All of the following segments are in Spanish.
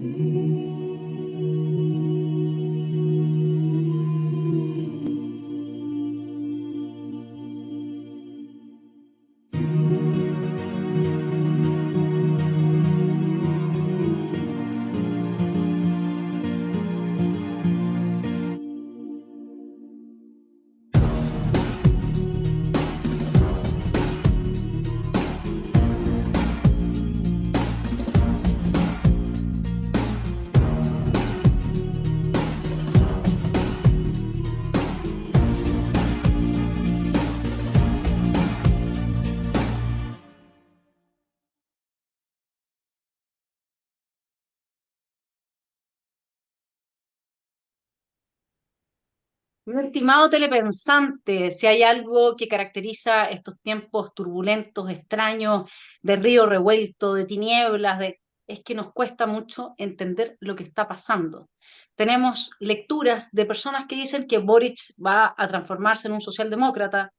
Mi estimado telepensante, si hay algo que caracteriza estos tiempos turbulentos, extraños, de río revuelto, de tinieblas, es que nos cuesta mucho entender lo que está pasando. Tenemos lecturas de personas que dicen que Boric va a transformarse en un socialdemócrata,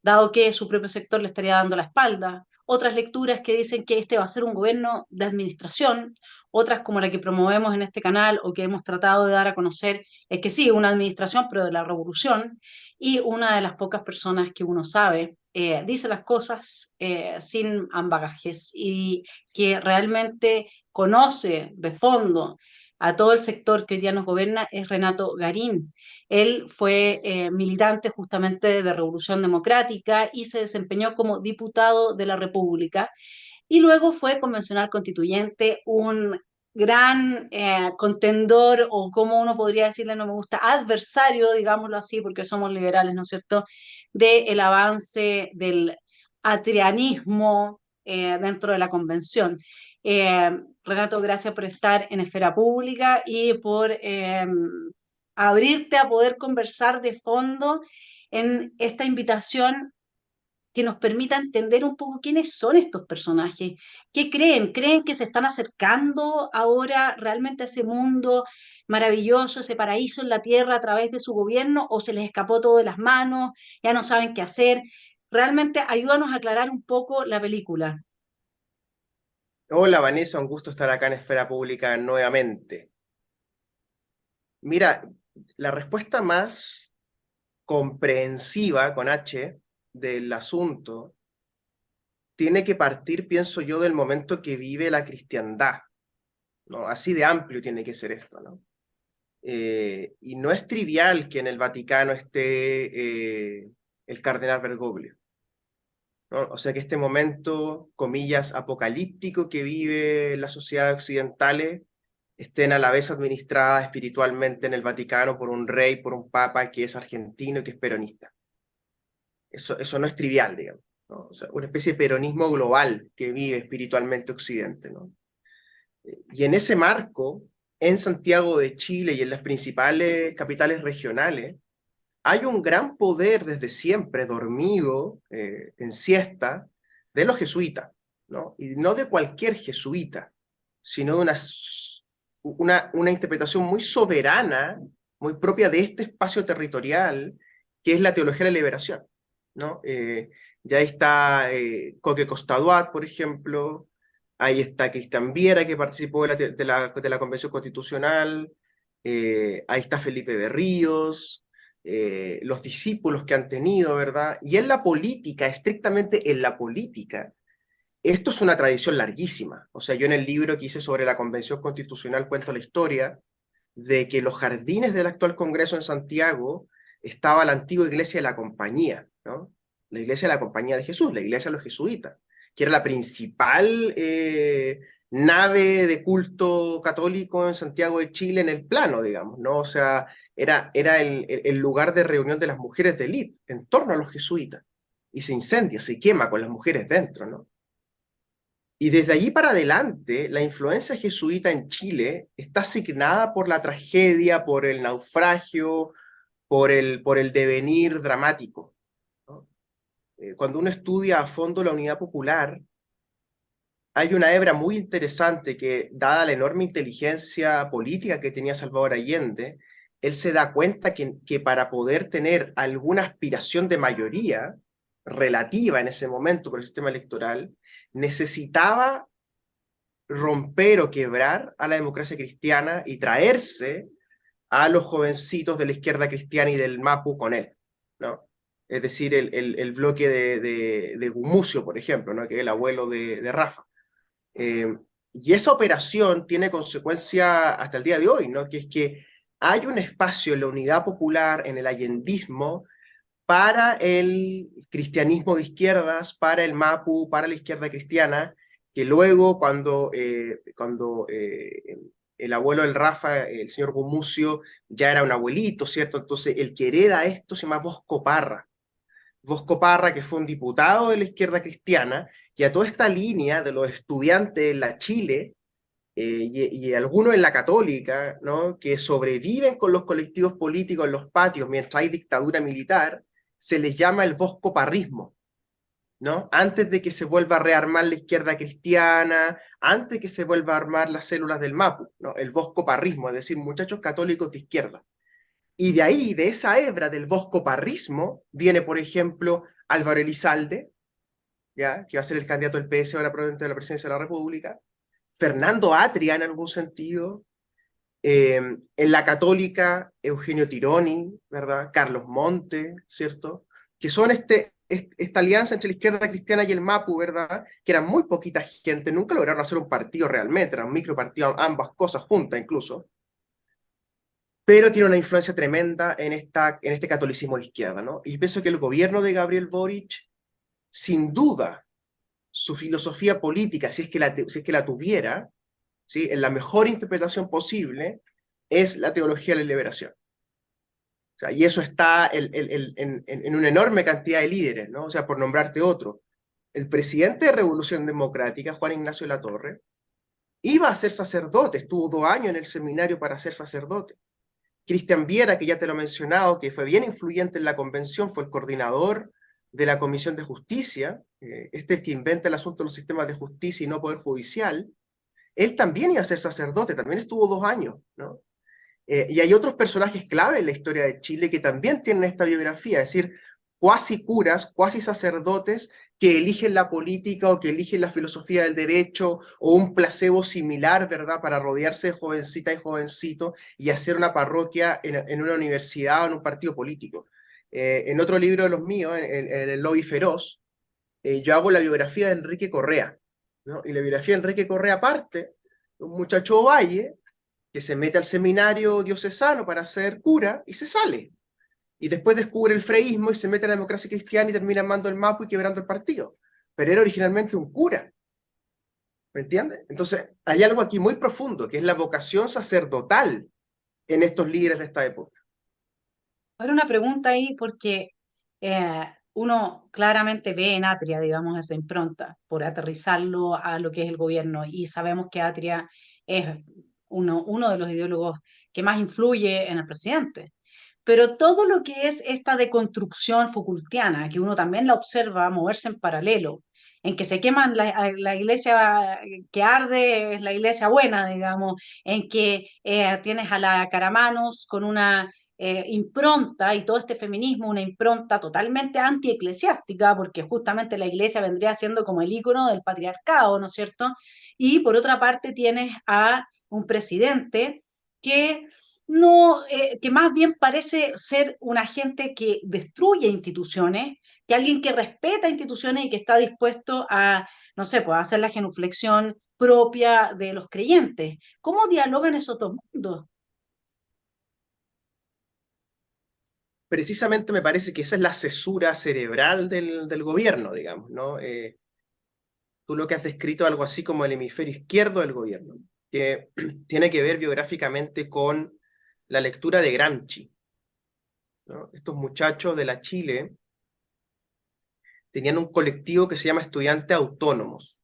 dado que su propio sector le estaría dando la espalda. Otras lecturas que dicen que este va a ser un gobierno de administración, otras como la que promovemos en este canal o que hemos tratado de dar a conocer es que sí, una administración, pero de la revolución, y una de las pocas personas que uno sabe dice las cosas sin ambagajes y que realmente conoce de fondo a todo el sector que hoy día nos gobierna es Renato Garín. Él fue militante justamente de Revolución Democrática y se desempeñó como diputado de la República y luego fue convencional constituyente, un gran contendor o como uno podría decirle, no me gusta, adversario, digámoslo así, porque somos liberales, ¿no es cierto?, del avance del atrianismo dentro de la convención. Eh, Renato, gracias por estar en Esfera Pública y por abrirte a poder conversar de fondo en esta invitación que nos permita entender un poco quiénes son estos personajes, qué creen, creen que se están acercando ahora realmente a ese mundo maravilloso, ese paraíso en la tierra a través de su gobierno o se les escapó todo de las manos, ya no saben qué hacer. Realmente ayúdanos a aclarar un poco la película. Hola Vanessa, un gusto estar acá en Esfera Pública nuevamente. Mira, la respuesta más comprensiva con H del asunto tiene que partir, pienso yo, del momento que vive la cristiandad, ¿no? Así de amplio tiene que ser esto, ¿no? Y no es trivial que en el Vaticano esté el cardenal Bergoglio, ¿no? O sea que este momento, comillas, apocalíptico que vive la sociedad occidentales estén a la vez administradas espiritualmente en el Vaticano por un rey, por un papa que es argentino y que es peronista. Eso no es trivial, digamos, ¿no? O sea, una especie de peronismo global que vive espiritualmente Occidente, ¿no? Y en ese marco, en Santiago de Chile y en las principales capitales regionales, hay un gran poder desde siempre dormido en siesta de los jesuitas, ¿no? Y no de cualquier jesuita, sino de una interpretación muy soberana, muy propia de este espacio territorial, que es la teología de la liberación, ¿no? Ya ahí está Coque Costaduat, por ejemplo, ahí está Cristian Viera, que participó de la Convención Constitucional, ahí está Felipe Berríos, los discípulos que han tenido, ¿verdad? Y en la política, estrictamente en la política, esto es una tradición larguísima. O sea, yo en el libro que hice sobre la Convención Constitucional cuento la historia de que en los jardines del actual Congreso en Santiago estaba la antigua iglesia de la Compañía, ¿no? La iglesia de la Compañía de Jesús, la iglesia de los jesuitas, que era la principal nave de culto católico en Santiago de Chile en el plano, digamos, ¿no? O sea, era el lugar de reunión de las mujeres de élite en torno a los jesuitas. Y se incendia, se quema con las mujeres dentro, ¿no? Y desde allí para adelante, la influencia jesuita en Chile está asignada por la tragedia, por el naufragio, por el devenir dramático, ¿no? Cuando uno estudia a fondo la Unidad Popular, hay una hebra muy interesante que, dada la enorme inteligencia política que tenía Salvador Allende, él se da cuenta que para poder tener alguna aspiración de mayoría relativa en ese momento por el sistema electoral, necesitaba romper o quebrar a la democracia cristiana y traerse a los jovencitos de la izquierda cristiana y del MAPU con él, ¿no? Es decir, el bloque de Gumucio, por ejemplo, ¿no? Que es el abuelo de Rafa. Eh, y esa operación tiene consecuencia hasta el día de hoy, ¿no? Que es que hay un espacio en la unidad popular, en el allendismo, para el cristianismo de izquierdas, para el MAPU, para la izquierda cristiana, que luego cuando el abuelo del Rafa, el señor Gumucio, ya era un abuelito, ¿cierto? Entonces el que hereda esto se llama Bosco Parra. Bosco Parra, que fue un diputado de la izquierda cristiana, y a toda esta línea de los estudiantes en la Chile, y algunos en la católica, ¿no? Que sobreviven con los colectivos políticos en los patios mientras hay dictadura militar, se les llama el boscoparrismo, ¿no? Antes de que se vuelva a rearmar la izquierda cristiana, antes de que se vuelva a armar las células del MAPU, ¿no? El boscoparrismo, es decir, muchachos católicos de izquierda. Y de ahí, de esa hebra del boscoparrismo, viene, por ejemplo, Álvaro Elizalde, ¿ya? Que va a ser el candidato del PS ahora probablemente de la presidencia de la República, Fernando Atria en algún sentido, en la católica, Eugenio Tironi, ¿verdad? Carlos Monte, ¿cierto? Que son esta alianza entre la izquierda cristiana y el MAPU, ¿verdad? Que eran muy poquita gente, nunca lograron hacer un partido realmente, eran un micropartido, ambas cosas juntas incluso, pero tiene una influencia tremenda en este catolicismo de izquierda, ¿no? Y pienso que el gobierno de Gabriel Boric, sin duda, su filosofía política, si es que la tuviera, ¿sí? En la mejor interpretación posible, es la teología de la liberación. O sea, y eso está en una enorme cantidad de líderes, ¿no? O sea, por nombrarte otro. El presidente de Revolución Democrática, Juan Ignacio Latorre, iba a ser sacerdote, estuvo 2 años en el seminario para ser sacerdote. Cristian Viera, que ya te lo he mencionado, que fue bien influyente en la convención, fue el coordinador de la Comisión de Justicia, es el que inventa el asunto de los sistemas de justicia y no poder judicial. Él también iba a ser sacerdote, también estuvo 2 años, ¿no? Y hay otros personajes clave en la historia de Chile que también tienen esta biografía, es decir, cuasi curas, cuasi sacerdotes que eligen la política o que eligen la filosofía del derecho o un placebo similar, ¿verdad?, para rodearse de jovencita y jovencito y hacer una parroquia en una universidad o en un partido político. En otro libro de los míos, en El Lobby Feroz, yo hago la biografía de Enrique Correa, ¿no? Y la biografía de Enrique Correa parte de un muchacho Valle que se mete al seminario diocesano para ser cura y se sale. Y después descubre el freísmo y se mete a la democracia cristiana y termina armando el MAPU y quebrando el partido. Pero era originalmente un cura, ¿me entiendes? Entonces, hay algo aquí muy profundo, que es la vocación sacerdotal en estos líderes de esta época. Ahora una pregunta ahí, porque uno claramente ve en Atria, digamos, esa impronta, por aterrizarlo a lo que es el gobierno, y sabemos que Atria es uno de los ideólogos que más influye en el presidente. Pero todo lo que es esta deconstrucción Foucaultiana, que uno también la observa moverse en paralelo, en que se queman la iglesia que arde, es la iglesia buena, digamos, en que tienes a la Caramanos con una impronta y todo este feminismo, una impronta totalmente antieclesiástica, porque justamente la iglesia vendría siendo como el ícono del patriarcado, ¿no es cierto? Y por otra parte tienes a un presidente que no, que más bien parece ser un agente que destruye instituciones, que alguien que respeta instituciones y que está dispuesto a, no sé, pues a hacer la genuflexión propia de los creyentes. ¿Cómo dialogan esos dos mundos? Precisamente me parece que esa es la cesura cerebral del gobierno, digamos, ¿no? Tú lo que has descrito algo así como el hemisferio izquierdo del gobierno, que tiene que ver biográficamente con la lectura de Gramsci, ¿no? Estos muchachos de la Chile tenían un colectivo que se llama Estudiantes Autónomos,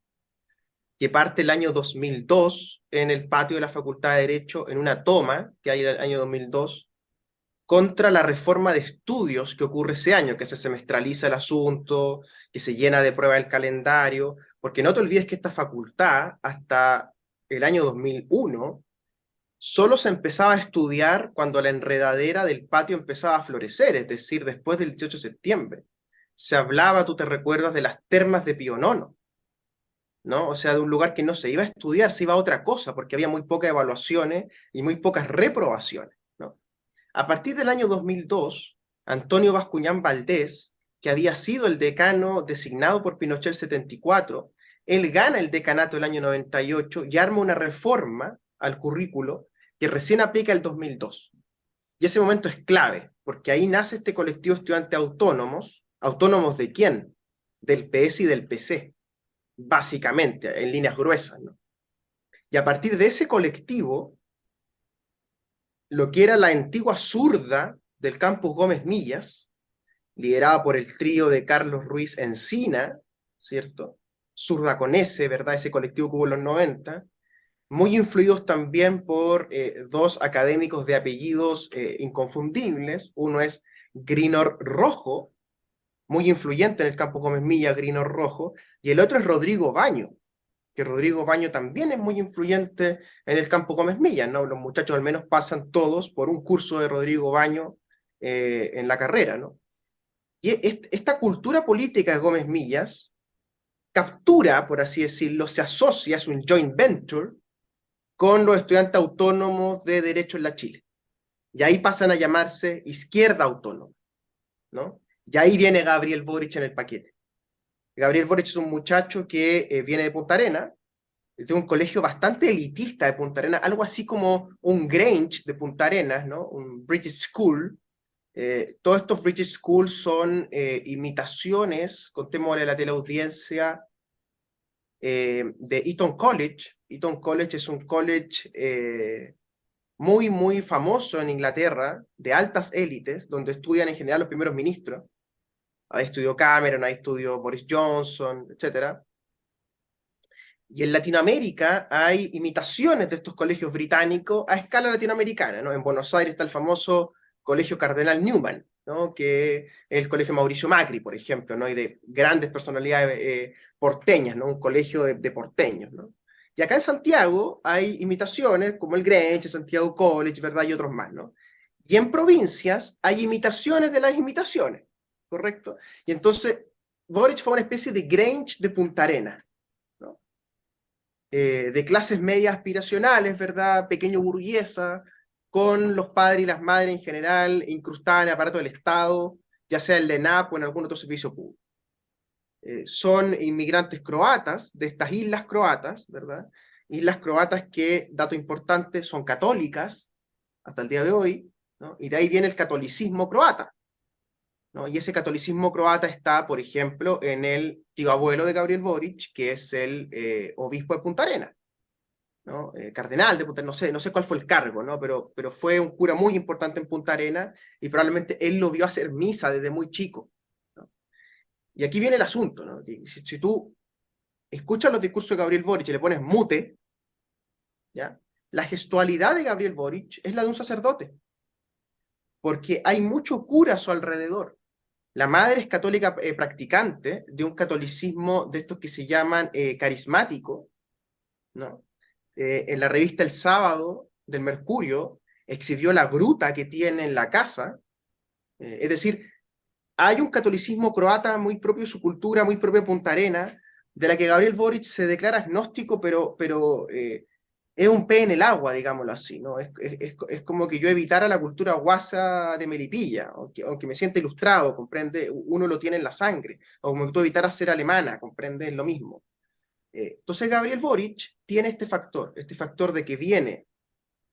que parte el año 2002 en el patio de la Facultad de Derecho, en una toma que hay en el año 2002, contra la reforma de estudios que ocurre ese año, que se semestraliza el asunto, que se llena de pruebas el calendario, porque no te olvides que esta facultad, hasta el año 2001, solo se empezaba a estudiar cuando la enredadera del patio empezaba a florecer, es decir, después del 18 de septiembre. Se hablaba, tú te recuerdas, de las termas de Pío IX, ¿no? O sea, de un lugar que no se iba a estudiar, se iba a otra cosa, porque había muy pocas evaluaciones y muy pocas reprobaciones, ¿no? A partir del año 2002, Antonio Bascuñán Valdés, que había sido el decano designado por Pinochet el 74, él gana el decanato el año 98 y arma una reforma al currículo que recién aplica el 2002. Y ese momento es clave, porque ahí nace este colectivo de estudiantes autónomos. ¿Autónomos de quién? Del PS y del PC, básicamente, en líneas gruesas, ¿no? Y a partir de ese colectivo, lo que era la antigua zurda del campus Gómez Millas, liderada por el trío de Carlos Ruiz Encina, ¿cierto? Zurda con S, ¿verdad? Ese colectivo que hubo en los 90, muy influidos también por dos académicos de apellidos inconfundibles. Uno es Grinor Rojo, muy influyente en el campo Gómez Milla, Grinor Rojo, y el otro es Rodrigo Baño, que Rodrigo Baño también es muy influyente en el campo Gómez Milla, ¿no? Los muchachos al menos pasan todos por un curso de Rodrigo Baño en la carrera, ¿no? Y esta cultura política de Gómez Millas captura, por así decirlo, se asocia, es un joint venture con los estudiantes autónomos de Derecho en la Chile. Y ahí pasan a llamarse Izquierda Autónoma, ¿no? Y ahí viene Gabriel Boric en el paquete. Gabriel Boric es un muchacho que viene de Punta Arenas, de un colegio bastante elitista de Punta Arenas, algo así como un Grange de Punta Arenas, ¿no? Un British School. Todos estos British Schools son imitaciones, contémosle a la teleaudiencia, de Eton College. Eton College es un college muy, muy famoso en Inglaterra, de altas élites, donde estudian en general los primeros ministros. Ahí estudió Cameron, ahí estudió Boris Johnson, etc. Y en Latinoamérica hay imitaciones de estos colegios británicos a escala latinoamericana, ¿no? En Buenos Aires está el famoso Colegio Cardenal Newman, ¿no? Que es el Colegio Mauricio Macri, por ejemplo, ¿no? Y de grandes personalidades porteñas, ¿no? Un colegio de porteños, ¿no? Y acá en Santiago hay imitaciones como el Grange, Santiago College, ¿verdad? Y otros más, ¿no? Y en provincias hay imitaciones de las imitaciones, ¿correcto? Y entonces Boric fue una especie de Grange de Punta Arenas, ¿no? De clases medias aspiracionales, ¿verdad? Pequeño burguesa, con los padres y las madres en general incrustadas en el aparato del Estado, ya sea en la ENAP o en algún otro servicio público. Son inmigrantes croatas, de estas islas croatas, ¿verdad? Islas croatas que, dato importante, son católicas hasta el día de hoy, ¿no? Y de ahí viene el catolicismo croata, ¿no? Y ese catolicismo croata está, por ejemplo, en el tío abuelo de Gabriel Boric, que es el obispo de Punta Arenas, ¿no? Cardenal de Punta Arenas, no sé cuál fue el cargo, ¿no? Pero fue un cura muy importante en Punta Arenas y probablemente él lo vio hacer misa desde muy chico, ¿no? Y aquí viene el asunto, ¿no? Si tú escuchas los discursos de Gabriel Boric y le pones mute, ¿ya? La gestualidad de Gabriel Boric es la de un sacerdote, porque hay mucho cura a su alrededor. La madre es católica practicante de un catolicismo de estos que se llaman carismático, ¿no? En la revista El Sábado del Mercurio exhibió la gruta que tiene en la casa. Es decir, hay un catolicismo croata muy propio de su cultura, muy propio de Punta Arenas, de la que Gabriel Boric se declara agnóstico, pero es un pez en el agua, digámoslo así, ¿no? Es como que yo evitara la cultura guasa de Melipilla, aunque me sienta ilustrado, comprende, uno lo tiene en la sangre, o como que tú evitaras ser alemana, comprende, es lo mismo. Entonces Gabriel Boric tiene este factor de que viene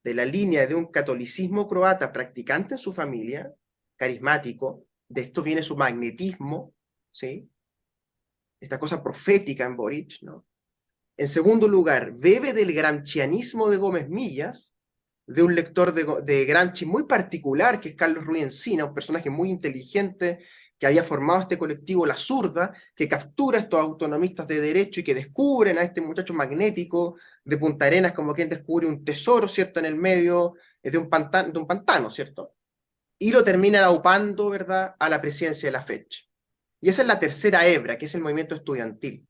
de la línea de un catolicismo croata practicante en su familia, carismático, de esto viene su magnetismo, ¿sí? Esta cosa profética en Boric, ¿no? En segundo lugar, bebe del gramscianismo de Gómez Millas, de un lector de Gramsci muy particular, que es Carlos Ruiz Encina, un personaje muy inteligente, que había formado este colectivo La Zurda, que captura a estos autonomistas de derecho y que descubren a este muchacho magnético de Punta Arenas como quien descubre un tesoro, ¿cierto?, en el medio de un pantano, ¿cierto? Y lo terminan aupando, ¿verdad?, a la presidencia de la FECH. Y esa es la tercera hebra, que es el movimiento estudiantil.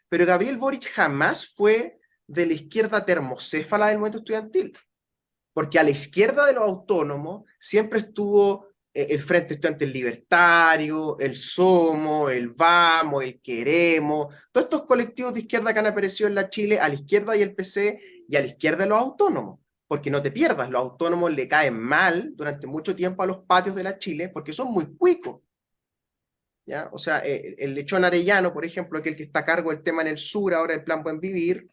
Pero Gabriel Boric jamás fue de la izquierda termocéfala del movimiento estudiantil, porque a la izquierda de los autónomos siempre estuvo el Frente Estudiantil Libertario, el SOMO, el VAMO, el Queremos, todos estos colectivos de izquierda que han aparecido en la Chile, a la izquierda y el PC, y a la izquierda los autónomos. Porque no te pierdas, los autónomos le caen mal durante mucho tiempo a los patios de la Chile porque son muy cuicos. ¿Ya? O sea, el Lechón Arellano, por ejemplo, que el que está a cargo del tema en el sur, ahora el Plan Buen Vivir,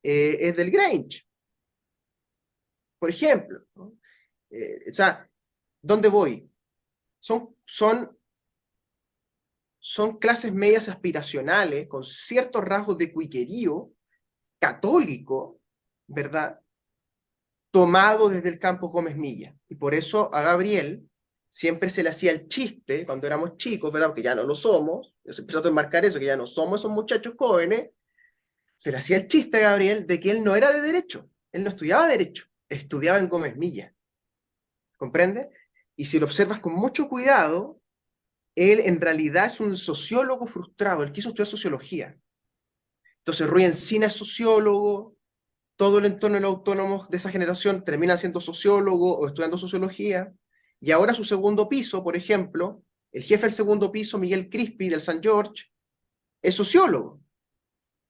es del Grange, por ejemplo, ¿no? O sea, ¿dónde voy? Son, son, son clases medias aspiracionales con ciertos rasgos de cuiquerío católico, ¿verdad? Tomado desde el campo Gómez Milla. Y por eso a Gabriel siempre se le hacía el chiste cuando éramos chicos, ¿verdad? Porque ya no lo somos, yo empezó a enmarcar eso, que ya no somos esos muchachos jóvenes, se le hacía el chiste a Gabriel de que él no era de derecho, él no estudiaba derecho, estudiaba en Gómez Milla, ¿comprende? Y si lo observas con mucho cuidado, él en realidad es un sociólogo frustrado, él quiso estudiar sociología. Entonces Rui Encina es sociólogo, todo el entorno de los autónomos de esa generación termina siendo sociólogo o estudiando sociología, y ahora su segundo piso, por ejemplo, el jefe del segundo piso, Miguel Crispi del San George, es sociólogo.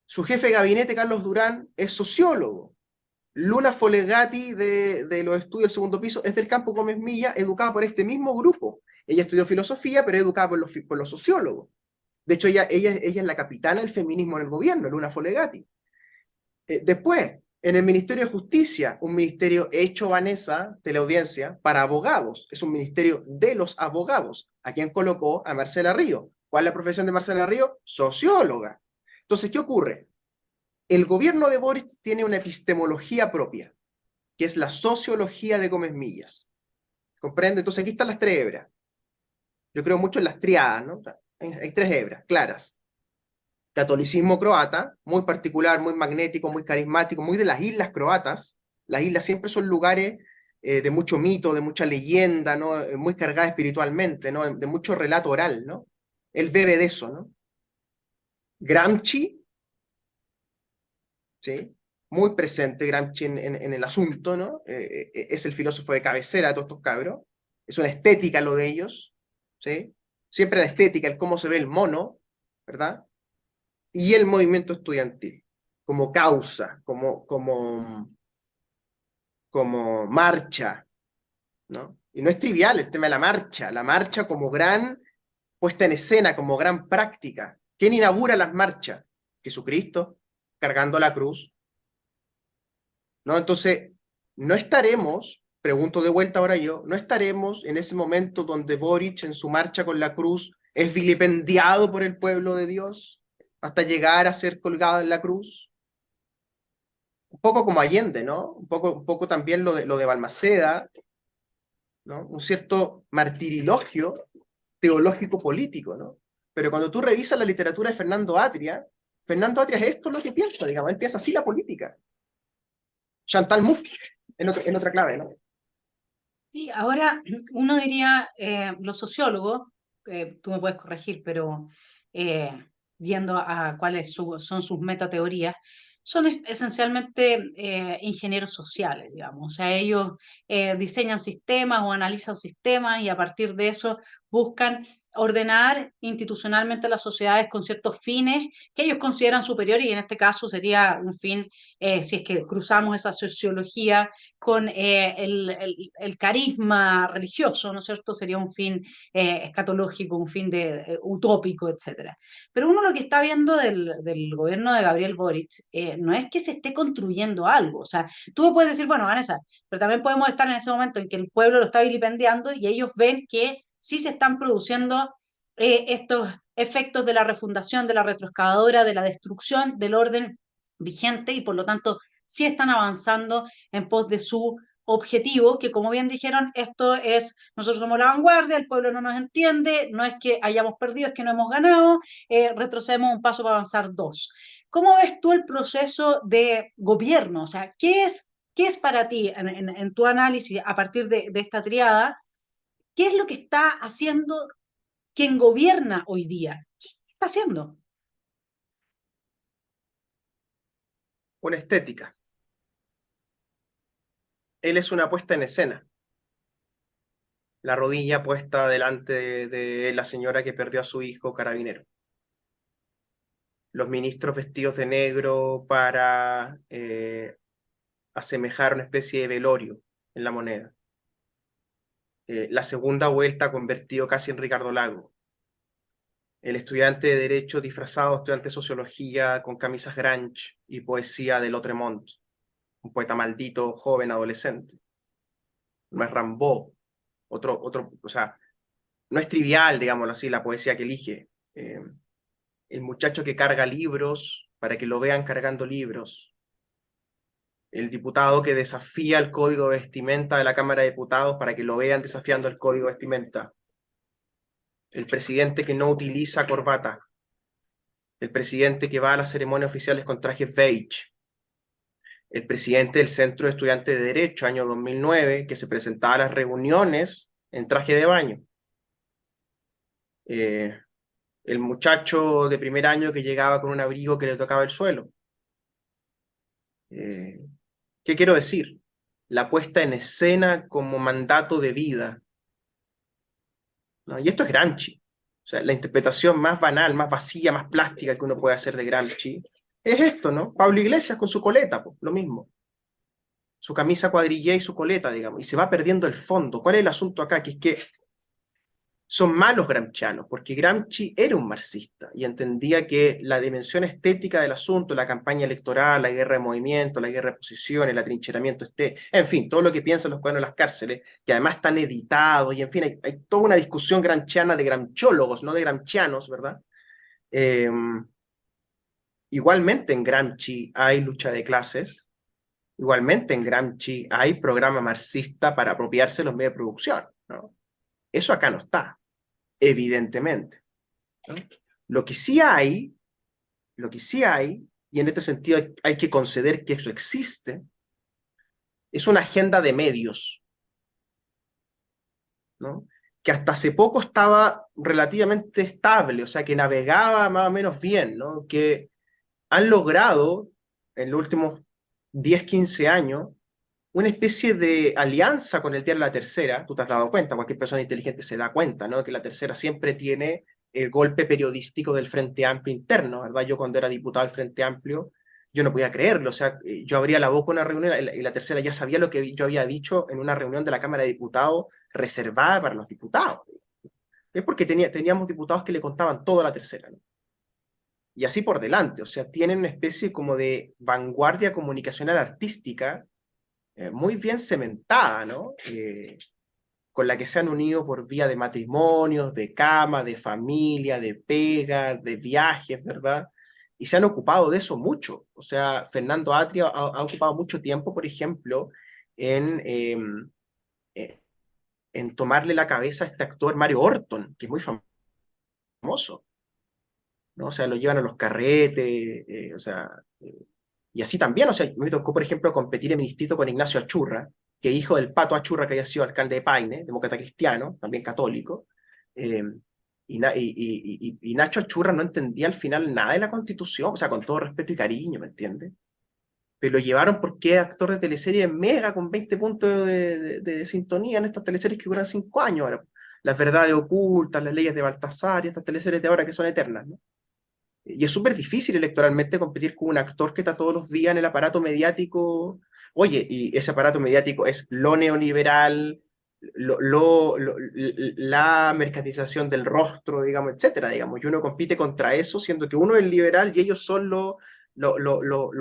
Su jefe de gabinete, Carlos Durán, es sociólogo. Luna Folegati de los estudios del segundo piso es del campo Gómez Milla, educada por este mismo grupo. Ella estudió filosofía, pero educada por los sociólogos. De hecho, ella es la capitana del feminismo en el gobierno, Luna Folegati. Después, en el Ministerio de Justicia, un ministerio hecho, Vanessa, teleaudiencia, para abogados. Es un ministerio de los abogados. ¿A quién colocó? A Marcela Río. ¿Cuál es la profesión de Marcela Río? Socióloga. Entonces, ¿qué ocurre? El gobierno de Boric tiene una epistemología propia, que es la sociología de Gómez Millas. ¿Comprende? Entonces, aquí están las tres hebras. Yo creo mucho en las triadas, ¿no? Hay tres hebras claras. Catolicismo croata, muy particular, muy magnético, muy carismático, muy de las islas croatas. Las islas siempre son lugares de mucho mito, de mucha leyenda, ¿no? Muy cargada espiritualmente, ¿no? De mucho relato oral, ¿no? Él bebe de eso, ¿no? Gramsci, ¿sí? Muy presente Gramsci en el asunto, ¿no? Es el filósofo de cabecera de todos estos cabros. Es una estética lo de ellos, ¿sí? Siempre la estética, el cómo se ve el mono, ¿verdad? Y el movimiento estudiantil, como causa, como marcha, ¿no? Y no es trivial el tema de la marcha como gran puesta en escena, como gran práctica. ¿Quién inaugura las marchas? Jesucristo, cargando la cruz, ¿no? Entonces, no estaremos, pregunto de vuelta ahora yo, no estaremos en ese momento donde Boric en su marcha con la cruz es vilipendiado por el pueblo de Dios hasta llegar a ser colgado en la cruz. Un poco como Allende, ¿no? Un poco también lo de Balmaceda, ¿no? Un cierto martirilogio teológico político, ¿no? Pero cuando tú revisas la literatura de Fernando Atria es esto lo que piensa, digamos, él piensa así la política. Chantal Mouffe, en otra clave, ¿no? Sí, ahora uno diría, los sociólogos, tú me puedes corregir, pero eh, yendo a cuáles son sus metateorías, son esencialmente ingenieros sociales, digamos. O sea, ellos diseñan sistemas o analizan sistemas y a partir de eso buscan ordenar institucionalmente las sociedades con ciertos fines que ellos consideran superiores y en este caso sería un fin, si es que cruzamos esa sociología con el carisma religioso, ¿no es cierto? Sería un fin escatológico, un fin utópico, etcétera. Pero uno lo que está viendo del gobierno de Gabriel Boric no es que se esté construyendo algo. O sea, tú me puedes decir, bueno, Vanessa, pero también podemos estar en ese momento en que el pueblo lo está vilipendiando y ellos ven que sí se están produciendo estos efectos de la refundación, de la retroexcavadora, de la destrucción del orden vigente y por lo tanto sí están avanzando en pos de su objetivo, que como bien dijeron, esto es, nosotros somos la vanguardia, el pueblo no nos entiende, no es que hayamos perdido, es que no hemos ganado, retrocedemos un paso para avanzar dos. ¿Cómo ves tú el proceso de gobierno? O sea, qué es para ti en tu análisis a partir de esta triada? ¿Qué es lo que está haciendo quien gobierna hoy día? ¿Qué está haciendo? Una estética. Él es una puesta en escena. la rodilla puesta delante de la señora que perdió a su hijo carabinero. Los ministros vestidos de negro para asemejar una especie de velorio en la moneda. La segunda vuelta convertido casi en Ricardo Lago. El estudiante de Derecho disfrazado, estudiante de Sociología, con camisas grunge y poesía de Lautréamont, un poeta maldito, joven, adolescente. No es Rimbaud, o sea, no es trivial, digámoslo así, la poesía que elige. El muchacho que carga libros para que lo vean cargando libros. El diputado que desafía el código de vestimenta de la Cámara de Diputados para que lo vean desafiando el código de vestimenta. El presidente que no utiliza corbata. El presidente que va a las ceremonias oficiales con trajes beige. El presidente del Centro de Estudiantes de Derecho, año 2009, que se presentaba a las reuniones en traje de baño. El muchacho de primer año que llegaba con un abrigo que le tocaba el suelo. ¿Qué quiero decir? La puesta en escena como mandato de vida, ¿no? Y esto es Gramsci. O sea, la interpretación más banal, más vacía, más plástica que uno puede hacer de Gramsci es esto, ¿no? Pablo Iglesias con su coleta, pues, lo mismo. Su camisa cuadrillé y su coleta, digamos, y se va perdiendo el fondo. ¿Cuál es el asunto acá? Que es que son malos gramscianos, porque Gramsci era un marxista y entendía que la dimensión estética del asunto, la campaña electoral, la guerra de movimiento, la guerra de posiciones, el atrincheramiento, en fin, todo lo que piensan los cuadernos de las cárceles, que además están editados, y en fin, hay toda una discusión gramsciana de gramsciólogos, no de gramscianos, ¿verdad? Igualmente en Gramsci hay lucha de clases, igualmente en Gramsci hay programa marxista para apropiarse de los medios de producción, ¿no? Eso acá no está, evidentemente, ¿no? Lo que sí hay, y en este sentido hay que conceder que eso existe, es una agenda de medios, ¿no? Que hasta hace poco estaba relativamente estable, o sea, que navegaba más o menos bien, ¿no? Que han logrado en los últimos 10, 15 años una especie de alianza con el diario La Tercera. Tú te has dado cuenta, cualquier persona inteligente se da cuenta, ¿no? Que La Tercera siempre tiene el golpe periodístico del Frente Amplio interno, ¿verdad? Yo cuando era diputado del Frente Amplio, yo no podía creerlo, o sea, yo abría la boca en una reunión y la Tercera ya sabía lo que yo había dicho en una reunión de la Cámara de Diputados reservada para los diputados. Es porque teníamos diputados que le contaban todo a La Tercera, ¿no? Y así por delante, o sea, tienen una especie como de vanguardia comunicacional artística muy bien cementada, ¿no? Con la que se han unido por vía de matrimonios, de cama, de familia, de pega, de viajes, ¿verdad? Y se han ocupado de eso mucho. O sea, Fernando Atria ha ocupado mucho tiempo, por ejemplo, en, eh, en tomarle la cabeza a este actor Mario Orton, que es muy famoso, ¿no? O sea, lo llevan a los carretes, o sea, y así también, o sea, me tocó, por ejemplo, competir en mi distrito con Ignacio Achurra, que es hijo del Pato Achurra, que había sido alcalde de Paine, demócrata cristiano, también católico. eh, y Nacho Achurra no entendía al final nada de la Constitución, o sea, con todo respeto y cariño, ¿me entiendes? Pero lo llevaron porque es actor de teleserie mega con 20 puntos de sintonía en estas teleseries que duran 5 años ahora. Las verdades ocultas, las leyes de Baltasar y estas teleseries de ahora que son eternas, ¿no? Y es súper difícil electoralmente competir con un actor que está todos los días en el aparato mediático. Oye, y ese aparato mediático es lo neoliberal, la mercantilización del rostro, digamos, etcétera, digamos. Y uno compite contra eso, siendo que uno es liberal y ellos son los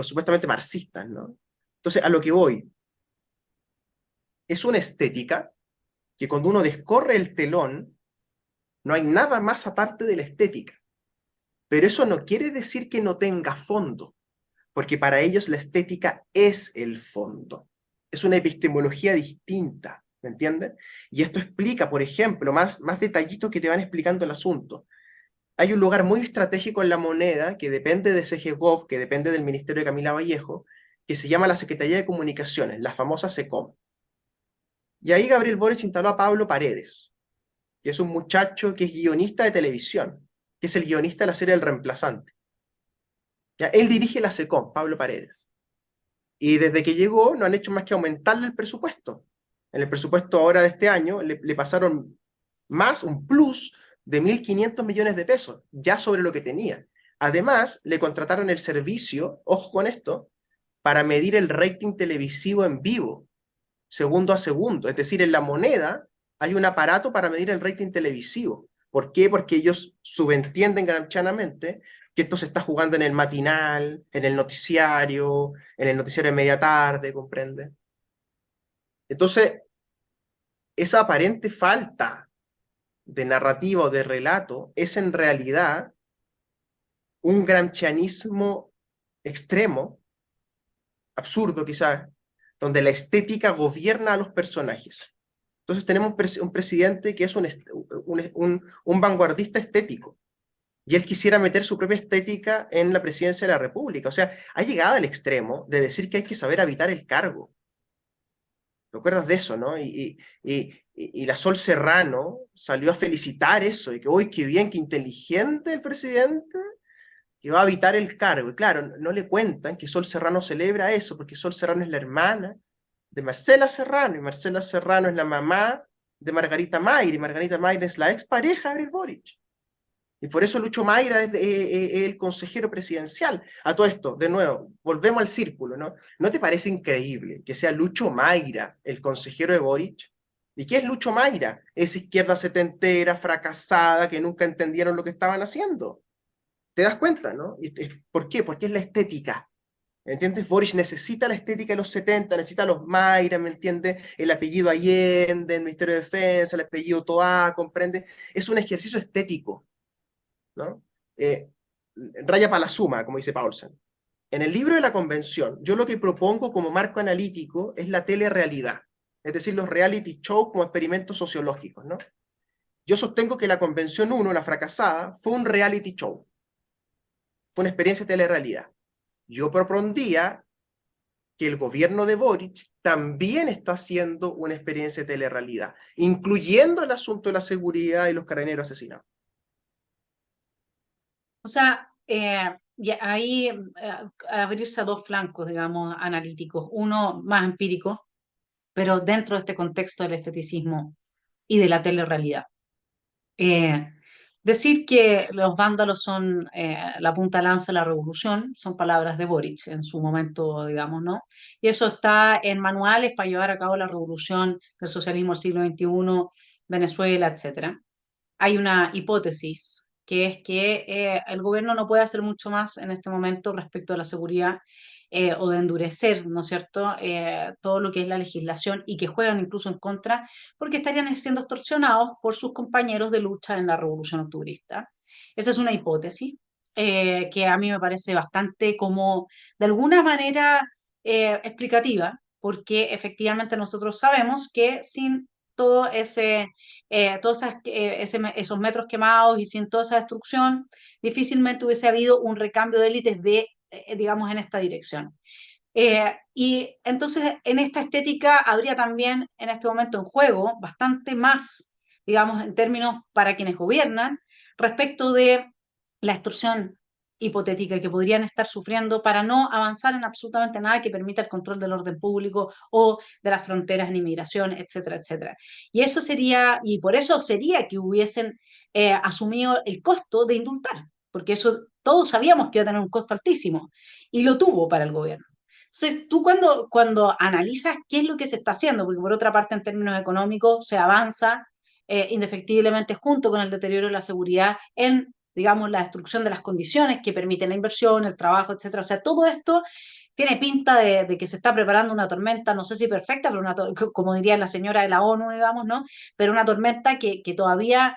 supuestamente marxistas, ¿no? Entonces, a lo que voy, es una estética que cuando uno descorre el telón, no hay nada más aparte de la estética. Pero eso no quiere decir que no tenga fondo, porque para ellos la estética es el fondo. Es una epistemología distinta, ¿me entiendes? Y esto explica, por ejemplo, más detallitos que te van explicando el asunto. Hay un lugar muy estratégico en la moneda que depende de CGGov, que depende del Ministerio de Camila Vallejo, que se llama la Secretaría de Comunicaciones, la famosa SECOM. Y ahí Gabriel Boric instaló a Pablo Paredes, que es un muchacho que es guionista de televisión, que es el guionista de la serie El Reemplazante. ¿Ya? Él dirige la SECOM, Pablo Paredes. Y desde que llegó no han hecho más que aumentarle el presupuesto. En el presupuesto ahora de este año le pasaron más, un plus de 1.500 millones de pesos, ya sobre lo que tenía. Además, le contrataron el servicio, ojo con esto, para medir el rating televisivo en vivo, segundo a segundo. Es decir, en La Moneda hay un aparato para medir el rating televisivo. ¿Por qué? Porque ellos subentienden gramscianamente que esto se está jugando en el matinal, en el noticiario de media tarde, ¿comprende? Entonces, esa aparente falta de narrativa o de relato es en realidad un gramscianismo extremo, absurdo quizás, donde la estética gobierna a los personajes. Entonces tenemos un presidente que es un vanguardista estético, y él quisiera meter su propia estética en la presidencia de la República. O sea, ha llegado al extremo de decir que hay que saber habitar el cargo. ¿Te acuerdas de eso, no? Y la Sol Serrano salió a felicitar eso, y que, uy, qué bien, qué inteligente el presidente, que va a habitar el cargo. Y claro, no le cuentan que Sol Serrano celebra eso, porque Sol Serrano es la hermana de Marcela Serrano, y Marcela Serrano es la mamá de Margarita Mayra, y Margarita Mayra es la expareja de Gabriel Boric. Y por eso Lucho Mayra es el consejero presidencial. A todo esto, de nuevo, volvemos al círculo, ¿no? ¿No te parece increíble que sea Lucho Mayra el consejero de Boric? ¿Y qué es Lucho Mayra? Esa izquierda setentera, fracasada, que nunca entendieron lo que estaban haciendo. ¿Te das cuenta, no? ¿Por qué? Porque es la estética. ¿Entiendes? Boric necesita la estética de los 70, necesita los Mayra, ¿me entiendes? El apellido Allende, el Ministerio de Defensa, el apellido Toá, ¿comprende? Es un ejercicio estético, ¿no? Eh, Raya para la suma, como dice Paulsen. En el libro de la convención, yo lo que propongo como marco analítico es la telerrealidad, es decir, los reality shows como experimentos sociológicos, ¿no? Yo sostengo que la convención 1, la fracasada, fue un reality show, fue una experiencia de telerrealidad. Yo propondría que el gobierno de Boric también está haciendo una experiencia de telerrealidad, incluyendo el asunto de la seguridad y los carabineros asesinados. O sea, y ahí abrirse a dos flancos, digamos, analíticos, uno más empírico, pero dentro de este contexto del esteticismo y de la telerrealidad. Eh, Decir que los vándalos son la punta de lanza de la revolución son palabras de Boric en su momento, digamos, ¿no? Y eso está en manuales para llevar a cabo la revolución del socialismo del siglo XXI, Venezuela, etcétera. Hay una hipótesis que es que el gobierno no puede hacer mucho más en este momento respecto a la seguridad o de endurecer, ¿no es cierto?, todo lo que es la legislación y que juegan incluso en contra porque estarían siendo extorsionados por sus compañeros de lucha en la revolución octubrista. Esa es una hipótesis que a mí me parece bastante como, de alguna manera, explicativa, porque efectivamente nosotros sabemos que sin todo ese esos metros quemados y sin toda esa destrucción, difícilmente hubiese habido un recambio de élites digamos, en esta dirección. Y entonces en esta estética habría también en este momento en juego bastante más, digamos, en términos para quienes gobiernan, respecto de la extorsión hipotética que podrían estar sufriendo para no avanzar en absolutamente nada que permita el control del orden público o de las fronteras en inmigración, etcétera, etcétera. Y eso sería, y por eso sería que hubiesen asumido el costo de indultar, porque eso todos sabíamos que iba a tener un costo altísimo, y lo tuvo para el gobierno. Entonces, tú cuando analizas qué es lo que se está haciendo, porque por otra parte en términos económicos se avanza indefectiblemente junto con el deterioro de la seguridad en, digamos, la destrucción de las condiciones que permiten la inversión, el trabajo, etcétera. O sea, todo esto tiene pinta de que se está preparando una tormenta, no sé si perfecta, pero como diría la señora de la ONU, digamos, ¿no? Pero una tormenta que todavía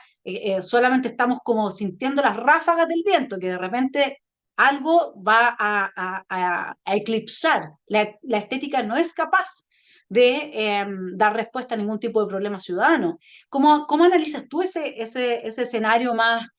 solamente estamos como sintiendo las ráfagas del viento, que de repente algo va a eclipsar. La estética no es capaz de dar respuesta a ningún tipo de problema ciudadano. ¿Cómo analizas tú ese escenario más,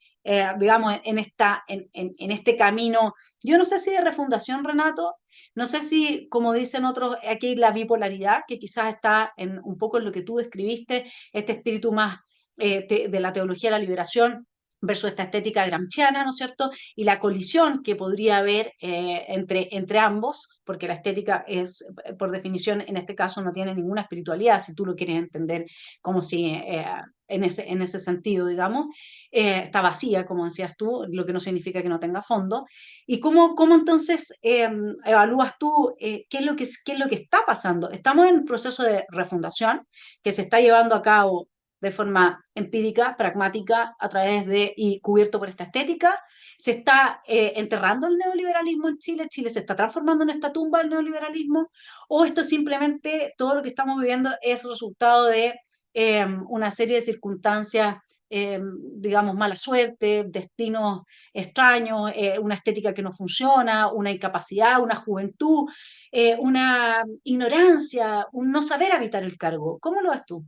digamos, en este camino? Yo no sé si de refundación, Renato, no sé si, como dicen otros, aquí hay la bipolaridad, que quizás está un poco en lo que tú describiste, este espíritu más de la teología de la liberación, versus esta estética gramsciana, ¿no es cierto? Y la colisión que podría haber entre ambos, porque la estética es, por definición, en este caso no tiene ninguna espiritualidad, si tú lo quieres entender como si en ese sentido, digamos, está vacía, como decías tú, lo que no significa que no tenga fondo. ¿Y cómo entonces evalúas tú qué es lo que está pasando? Estamos en un proceso de refundación que se está llevando a cabo de forma empírica, pragmática, a través de, y cubierto por esta estética. Se está enterrando el neoliberalismo en Chile, Chile se está transformando en esta tumba del neoliberalismo, o esto simplemente, todo lo que estamos viviendo es resultado de una serie de circunstancias, digamos, mala suerte, destinos extraños, una estética que no funciona, una incapacidad, una juventud, una ignorancia, un no saber habitar el cargo. ¿Cómo lo ves tú?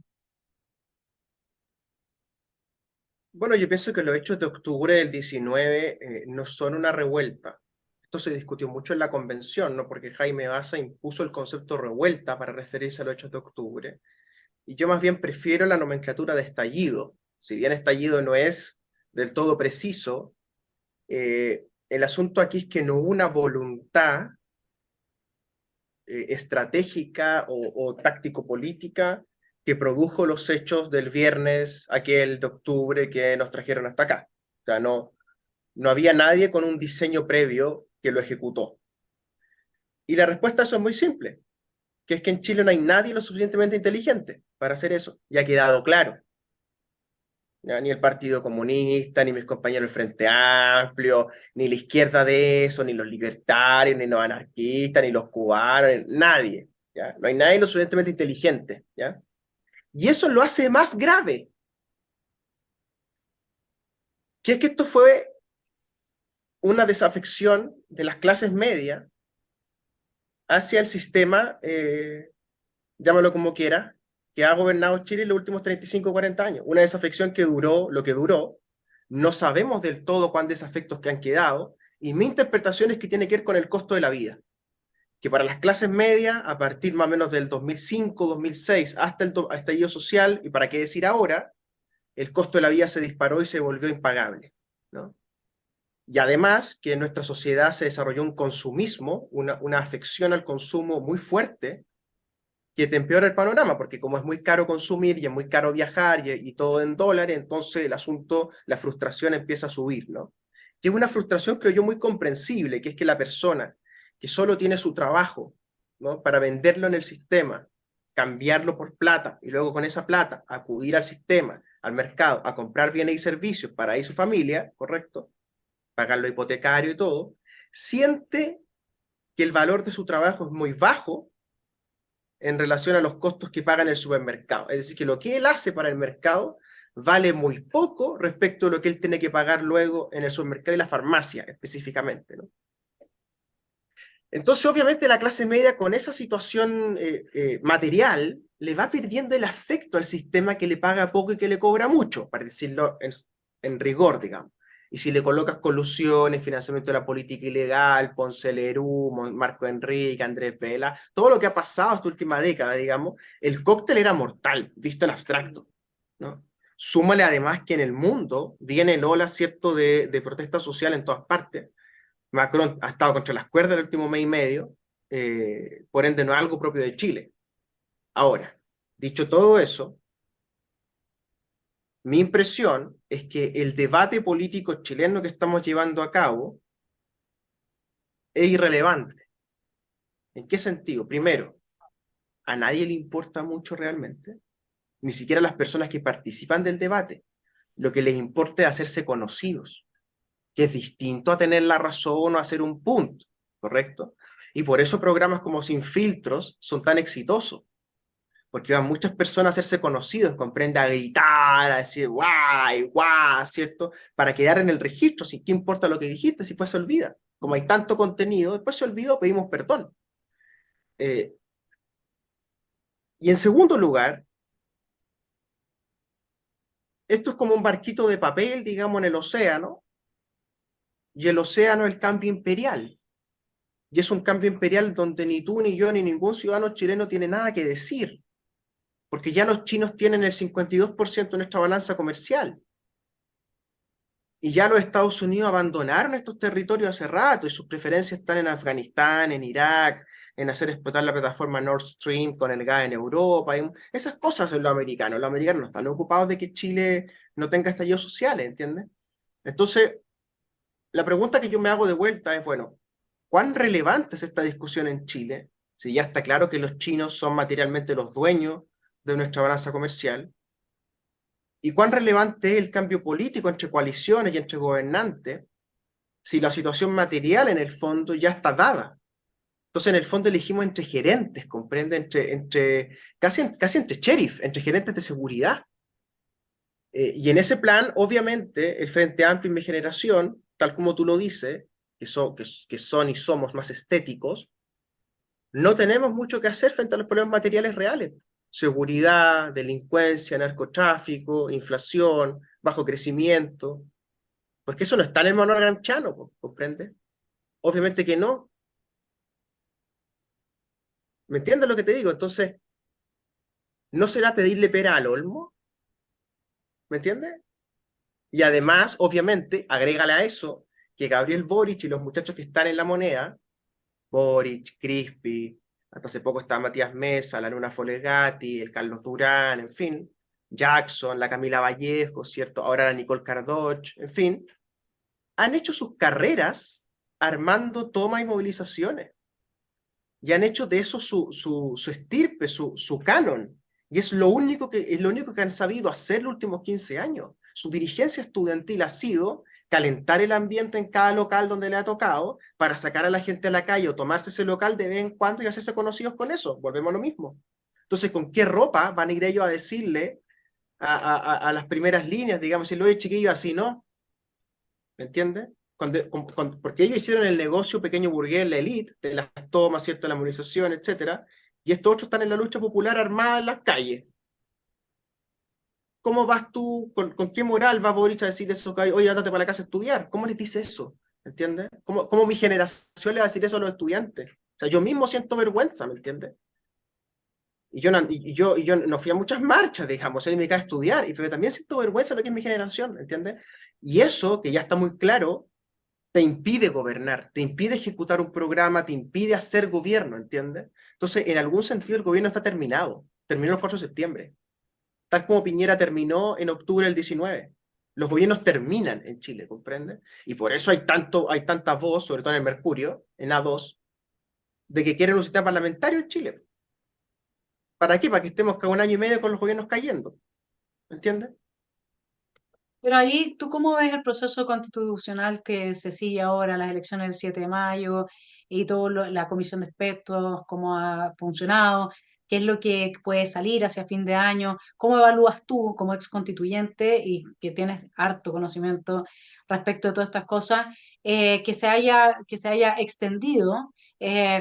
Bueno, yo pienso que los hechos de octubre del 19 no son una revuelta. Esto se discutió mucho en la convención, ¿no? Porque Jaime Baza impuso el concepto revuelta para referirse a los hechos de octubre. Y yo más bien prefiero la nomenclatura de estallido. Si bien estallido no es del todo preciso, el asunto aquí es que no hubo una voluntad estratégica o táctico-política que produjo los hechos del viernes aquel de octubre que nos trajeron hasta acá. O sea, no había nadie con un diseño previo que lo ejecutó. Y la respuesta a eso es muy simple, que es que en Chile no hay nadie lo suficientemente inteligente para hacer eso. Ya ha quedado claro. ¿Ya? Ni el Partido Comunista, ni mis compañeros del Frente Amplio, ni la izquierda de eso, ni los libertarios, ni los anarquistas, ni los cubanos, nadie. ¿Ya? No hay nadie lo suficientemente inteligente. ¿Ya? Y eso lo hace más grave, que es que esto fue una desafección de las clases medias hacia el sistema, llámalo como quiera, que ha gobernado Chile en los últimos 35 o 40 años. Una desafección que duró lo que duró. No sabemos del todo cuántos desafectos que han quedado. Y mi interpretación es que tiene que ver con el costo de la vida. Que para las clases medias, a partir más o menos del 2005, 2006, hasta el estallido social, y para qué decir ahora, el costo de la vida se disparó y se volvió impagable, ¿no? Y además que en nuestra sociedad se desarrolló un consumismo, una afección al consumo muy fuerte, que te empeora el panorama, porque como es muy caro consumir y es muy caro viajar y todo en dólares, entonces el asunto, la frustración empieza a subir, ¿no? Que es una frustración, creo yo, muy comprensible, que es que la persona que solo tiene su trabajo, ¿no? Para venderlo en el sistema, cambiarlo por plata y luego con esa plata acudir al sistema, al mercado, a comprar bienes y servicios para ahí su familia, ¿correcto? Pagar lo hipotecario y todo, siente que el valor de su trabajo es muy bajo en relación a los costos que paga en el supermercado. Es decir, que lo que él hace para el mercado vale muy poco respecto a lo que él tiene que pagar luego en el supermercado y la farmacia específicamente, ¿no? Entonces, obviamente, la clase media con esa situación material le va perdiendo el afecto al sistema que le paga poco y que le cobra mucho, para decirlo en rigor, digamos. Y si le colocas colusiones, financiamiento de la política ilegal, Ponce Lerú, Marco Enrique, Andrés Vela, todo lo que ha pasado esta última década, digamos, el cóctel era mortal, visto en abstracto, ¿no? Súmale además que en el mundo viene el ola, ¿cierto?, de protesta social en todas partes. Macron ha estado contra las cuerdas el último mes y medio, por ende no es algo propio de Chile. Ahora, dicho todo eso, mi impresión es que el debate político chileno que estamos llevando a cabo es irrelevante. ¿En qué sentido? Primero, a nadie le importa mucho realmente, ni siquiera a las personas que participan del debate. Lo que les importa es hacerse conocidos, que es distinto a tener la razón o hacer un punto, ¿correcto? Y por eso programas como Sin Filtros son tan exitosos, porque van muchas personas a hacerse conocidos, comprende, a gritar, a decir guay, guay, ¿cierto? Para quedar en el registro, sin qué importa lo que dijiste, si después se olvida. Como hay tanto contenido, después se olvidó, pedimos perdón. Eh, y en segundo lugar, esto es como un barquito de papel, digamos, en el océano, y el océano es el cambio imperial. Y es un cambio imperial donde ni tú, ni yo, ni ningún ciudadano chileno tiene nada que decir, porque ya los chinos tienen el 52% de nuestra balanza comercial. Y ya los Estados Unidos abandonaron estos territorios hace rato y sus preferencias están en Afganistán, en Irak, en hacer explotar la plataforma Nord Stream con el gas en Europa. Esas cosas son los americanos. Los americanos no están ocupados de que Chile no tenga estallidos sociales, ¿entiendes? Entonces, la pregunta que yo me hago de vuelta es, bueno, ¿cuán relevante es esta discusión en Chile? Si ya está claro que los chinos son materialmente los dueños de nuestra balanza comercial, ¿y cuán relevante es el cambio político entre coaliciones y entre gobernantes si la situación material en el fondo ya está dada? Entonces, en el fondo elegimos entre gerentes, comprende, casi entre sheriff, entre gerentes de seguridad. Y en ese plan, obviamente, el Frente Amplio y mi generación, tal como tú lo dices, que son y somos más estéticos, no tenemos mucho que hacer frente a los problemas materiales reales. Seguridad, delincuencia, narcotráfico, inflación, bajo crecimiento, porque eso no está en el manual gramsciano, ¿comprende? Obviamente que no. ¿Me entiendes lo que te digo? Entonces, ¿no será pedirle pera al olmo? ¿Me entiendes? Y además, obviamente, agrégale a eso que Gabriel Boric y los muchachos que están en la moneda, Boric, Crispi, hasta hace poco estaba Matías Mesa, la Luna Folegatti, el Carlos Durán, en fin, Jackson, la Camila Vallejo, ¿cierto? Ahora la Nicole Cardoch, en fin, han hecho sus carreras armando tomas y movilizaciones. Y han hecho de eso su estirpe, su canon. Y es lo único que han sabido hacer los últimos 15 años. Su dirigencia estudiantil ha sido calentar el ambiente en cada local donde le ha tocado para sacar a la gente a la calle o tomarse ese local de vez en cuando y hacerse conocidos con eso. Volvemos a lo mismo. Entonces, ¿con qué ropa van a ir ellos a decirle a las primeras líneas, digamos, si lo oye chiquillo, así no? ¿Me entiendes? Porque ellos hicieron el negocio pequeño burgués, la elite, de las tomas, ¿cierto? La movilización, etcétera, y estos otros están en la lucha popular armada en las calles. ¿Cómo vas tú, con qué moral va Boric a decir eso? Oye, ándate para la casa a estudiar. ¿Cómo les dice eso? ¿Me entiendes? ¿Cómo mi generación le va a decir eso a los estudiantes? O sea, yo mismo siento vergüenza, ¿me entiendes? Y yo no fui a muchas marchas, digamos, y me cae a estudiar, pero también siento vergüenza de lo que es mi generación, ¿me entiendes? Y eso, que ya está muy claro, te impide gobernar, te impide ejecutar un programa, te impide hacer gobierno, ¿entiendes? Entonces, en algún sentido, el gobierno está terminado. Terminó el 4 de septiembre. Tal como Piñera terminó en octubre del 19. Los gobiernos terminan en Chile, ¿comprende? Y por eso hay tanta voz, sobre todo en el Mercurio, en A2, de que quieren un sistema parlamentario en Chile. ¿Para qué? Para que estemos cada un año y medio con los gobiernos cayendo. ¿Entiendes? Pero ahí, ¿tú cómo ves el proceso constitucional que se sigue ahora, las elecciones del 7 de mayo y toda la comisión de expertos, cómo ha funcionado? ¿Qué es lo que puede salir hacia fin de año? ¿Cómo evalúas tú como ex constituyente y que tienes harto conocimiento respecto de todas estas cosas, que se haya extendido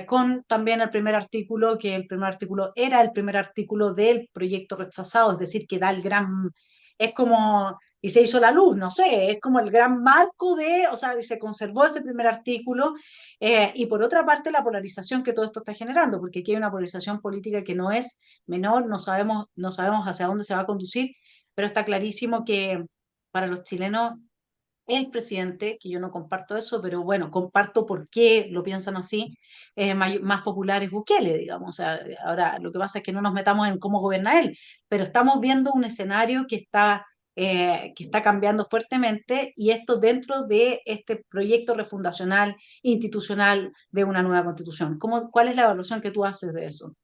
con también el primer artículo, que el primer artículo era el primer artículo del proyecto rechazado, es decir, que da el gran, es como y se hizo la luz, no sé, es como el gran marco de, o sea, se conservó ese primer artículo, y por otra parte la polarización que todo esto está generando, porque aquí hay una polarización política que no es menor, no sabemos hacia dónde se va a conducir, pero está clarísimo que para los chilenos el presidente, que yo no comparto eso, pero bueno, comparto por qué lo piensan así, más popular es Bukele, digamos. O sea, ahora lo que pasa es que no nos metamos en cómo gobierna él, pero estamos viendo un escenario que está cambiando fuertemente y esto dentro de este proyecto refundacional institucional de una nueva constitución. ¿Cuál es la evaluación que tú haces de eso?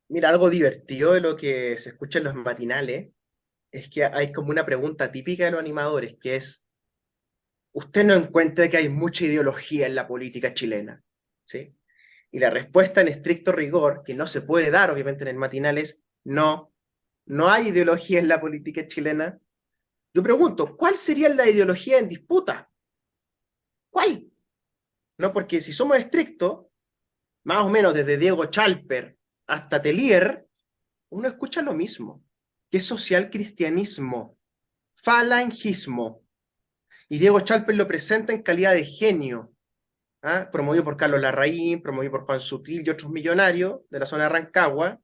Mira, algo divertido de lo que se escucha en los matinales es que hay como una pregunta típica de los animadores, que es, ¿usted no encuentra que hay mucha ideología en la política chilena? ¿Sí? Y la respuesta en estricto rigor, que no se puede dar obviamente en el matinal, es no, no hay ideología en la política chilena. Yo pregunto, ¿cuál sería la ideología en disputa? ¿Cuál? ¿No? Porque si somos estrictos, más o menos desde Diego Chalper hasta Telier, uno escucha lo mismo, que es social cristianismo, falangismo. Y Diego Chalper lo presenta en calidad de genio, ¿ah? Promovido por Carlos Larraín, promovido por Juan Sutil y otros millonarios de la zona de Rancagua.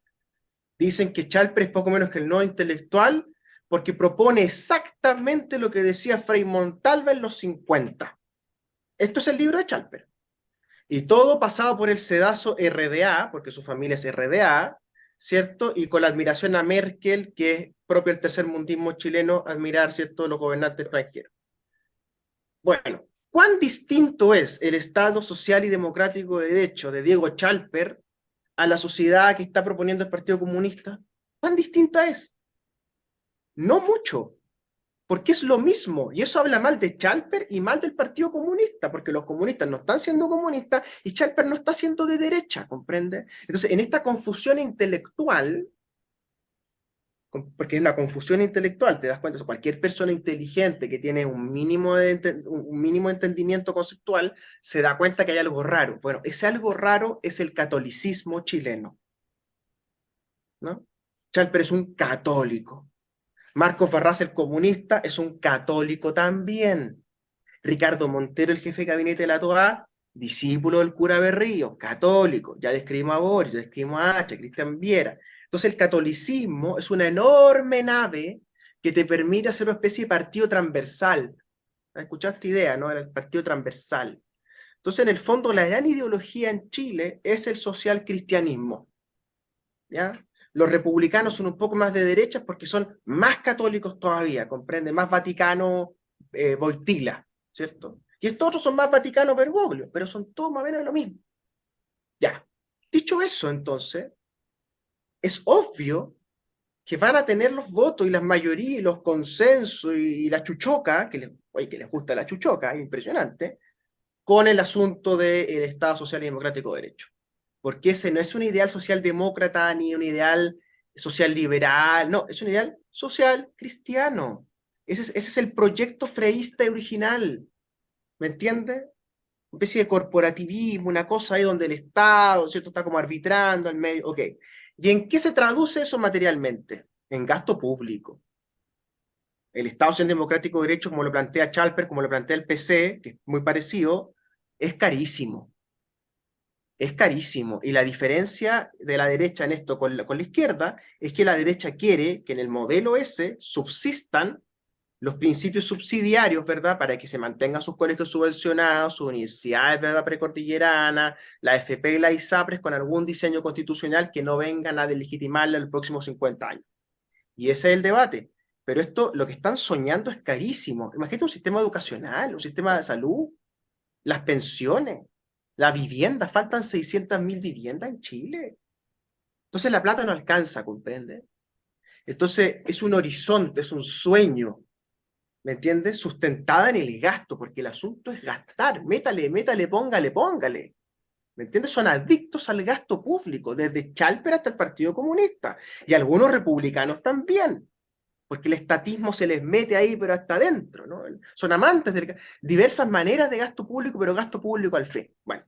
Dicen que Chalper es poco menos que el nuevo intelectual, porque propone exactamente lo que decía Frei Montalva en los 50. Esto es el libro de Chalper. Y todo pasado por el sedazo RDA, porque su familia es RDA, ¿cierto? Y con la admiración a Merkel, que es propio del tercermundismo chileno, admirar, ¿cierto?, los gobernantes extranjeros. Bueno, ¿cuán distinto es el Estado social y democrático de derecho de Diego Chalper a la sociedad que está proponiendo el Partido Comunista? ¿Cuán distinta es? No mucho, porque es lo mismo, y eso habla mal de Chalper y mal del Partido Comunista, porque los comunistas no están siendo comunistas y Chalper no está siendo de derecha, ¿comprende? Entonces, en esta confusión intelectual, porque es una confusión intelectual, te das cuenta, cualquier persona inteligente que tiene un mínimo de entendimiento conceptual se da cuenta que hay algo raro. Bueno, ese algo raro es el catolicismo chileno, ¿no? Chalper es un católico. Marcos Barras, el comunista, es un católico también. Ricardo Montero, el jefe de gabinete de la TOA, discípulo del cura Berrío, católico. Ya describimos a Boris, ya describimos a H, a Cristian Viera. Entonces el catolicismo es una enorme nave que te permite hacer una especie de partido transversal. ¿Escuchaste idea, no? El partido transversal. Entonces, en el fondo, la gran ideología en Chile es el social cristianismo. ¿Ya? Los republicanos son un poco más de derechas porque son más católicos todavía, comprende, más Vaticano Voitila, ¿cierto? Y estos otros son más Vaticano Bergoglio, pero son todos más o menos lo mismo. Ya. Dicho eso, entonces, es obvio que van a tener los votos y las mayorías y los consensos y la chuchoca, que les gusta la chuchoca, es impresionante, con el asunto del Estado Social y Democrático de Derecho. Porque ese no es un ideal socialdemócrata ni un ideal social liberal, no, es un ideal social cristiano. Ese es el proyecto freísta original, ¿me entiendes? Una especie de corporativismo, una cosa ahí donde el Estado, ¿cierto?, está como arbitrando al medio, ok. ¿Y en qué se traduce eso materialmente? En gasto público. El Estado Social Democrático de Derecho, como lo plantea Chalper, como lo plantea el PC, que es muy parecido, es carísimo. Es carísimo. Y la diferencia de la derecha en esto con la izquierda es que la derecha quiere que en el modelo ese subsistan los principios subsidiarios, ¿verdad? Para que se mantengan sus colegios subvencionados, sus universidades, ¿verdad?, precordilleranas, la FP y la ISAPRES con algún diseño constitucional que no vengan a deslegitimarla en los próximos 50 años. Y ese es el debate. Pero esto, lo que están soñando es carísimo. Imagínate un sistema educacional, un sistema de salud, las pensiones, la vivienda, faltan 600.000 viviendas en Chile. Entonces la plata no alcanza, ¿comprende? Entonces es un horizonte, es un sueño, ¿me entiendes? Sustentada en el gasto, porque el asunto es gastar, métale, métale, póngale, póngale. ¿Me entiendes? Son adictos al gasto público, desde Chalper hasta el Partido Comunista, y algunos republicanos también, porque el estatismo se les mete ahí, pero hasta adentro, ¿no? Son amantes de diversas maneras de gasto público, pero gasto público al fin. Bueno,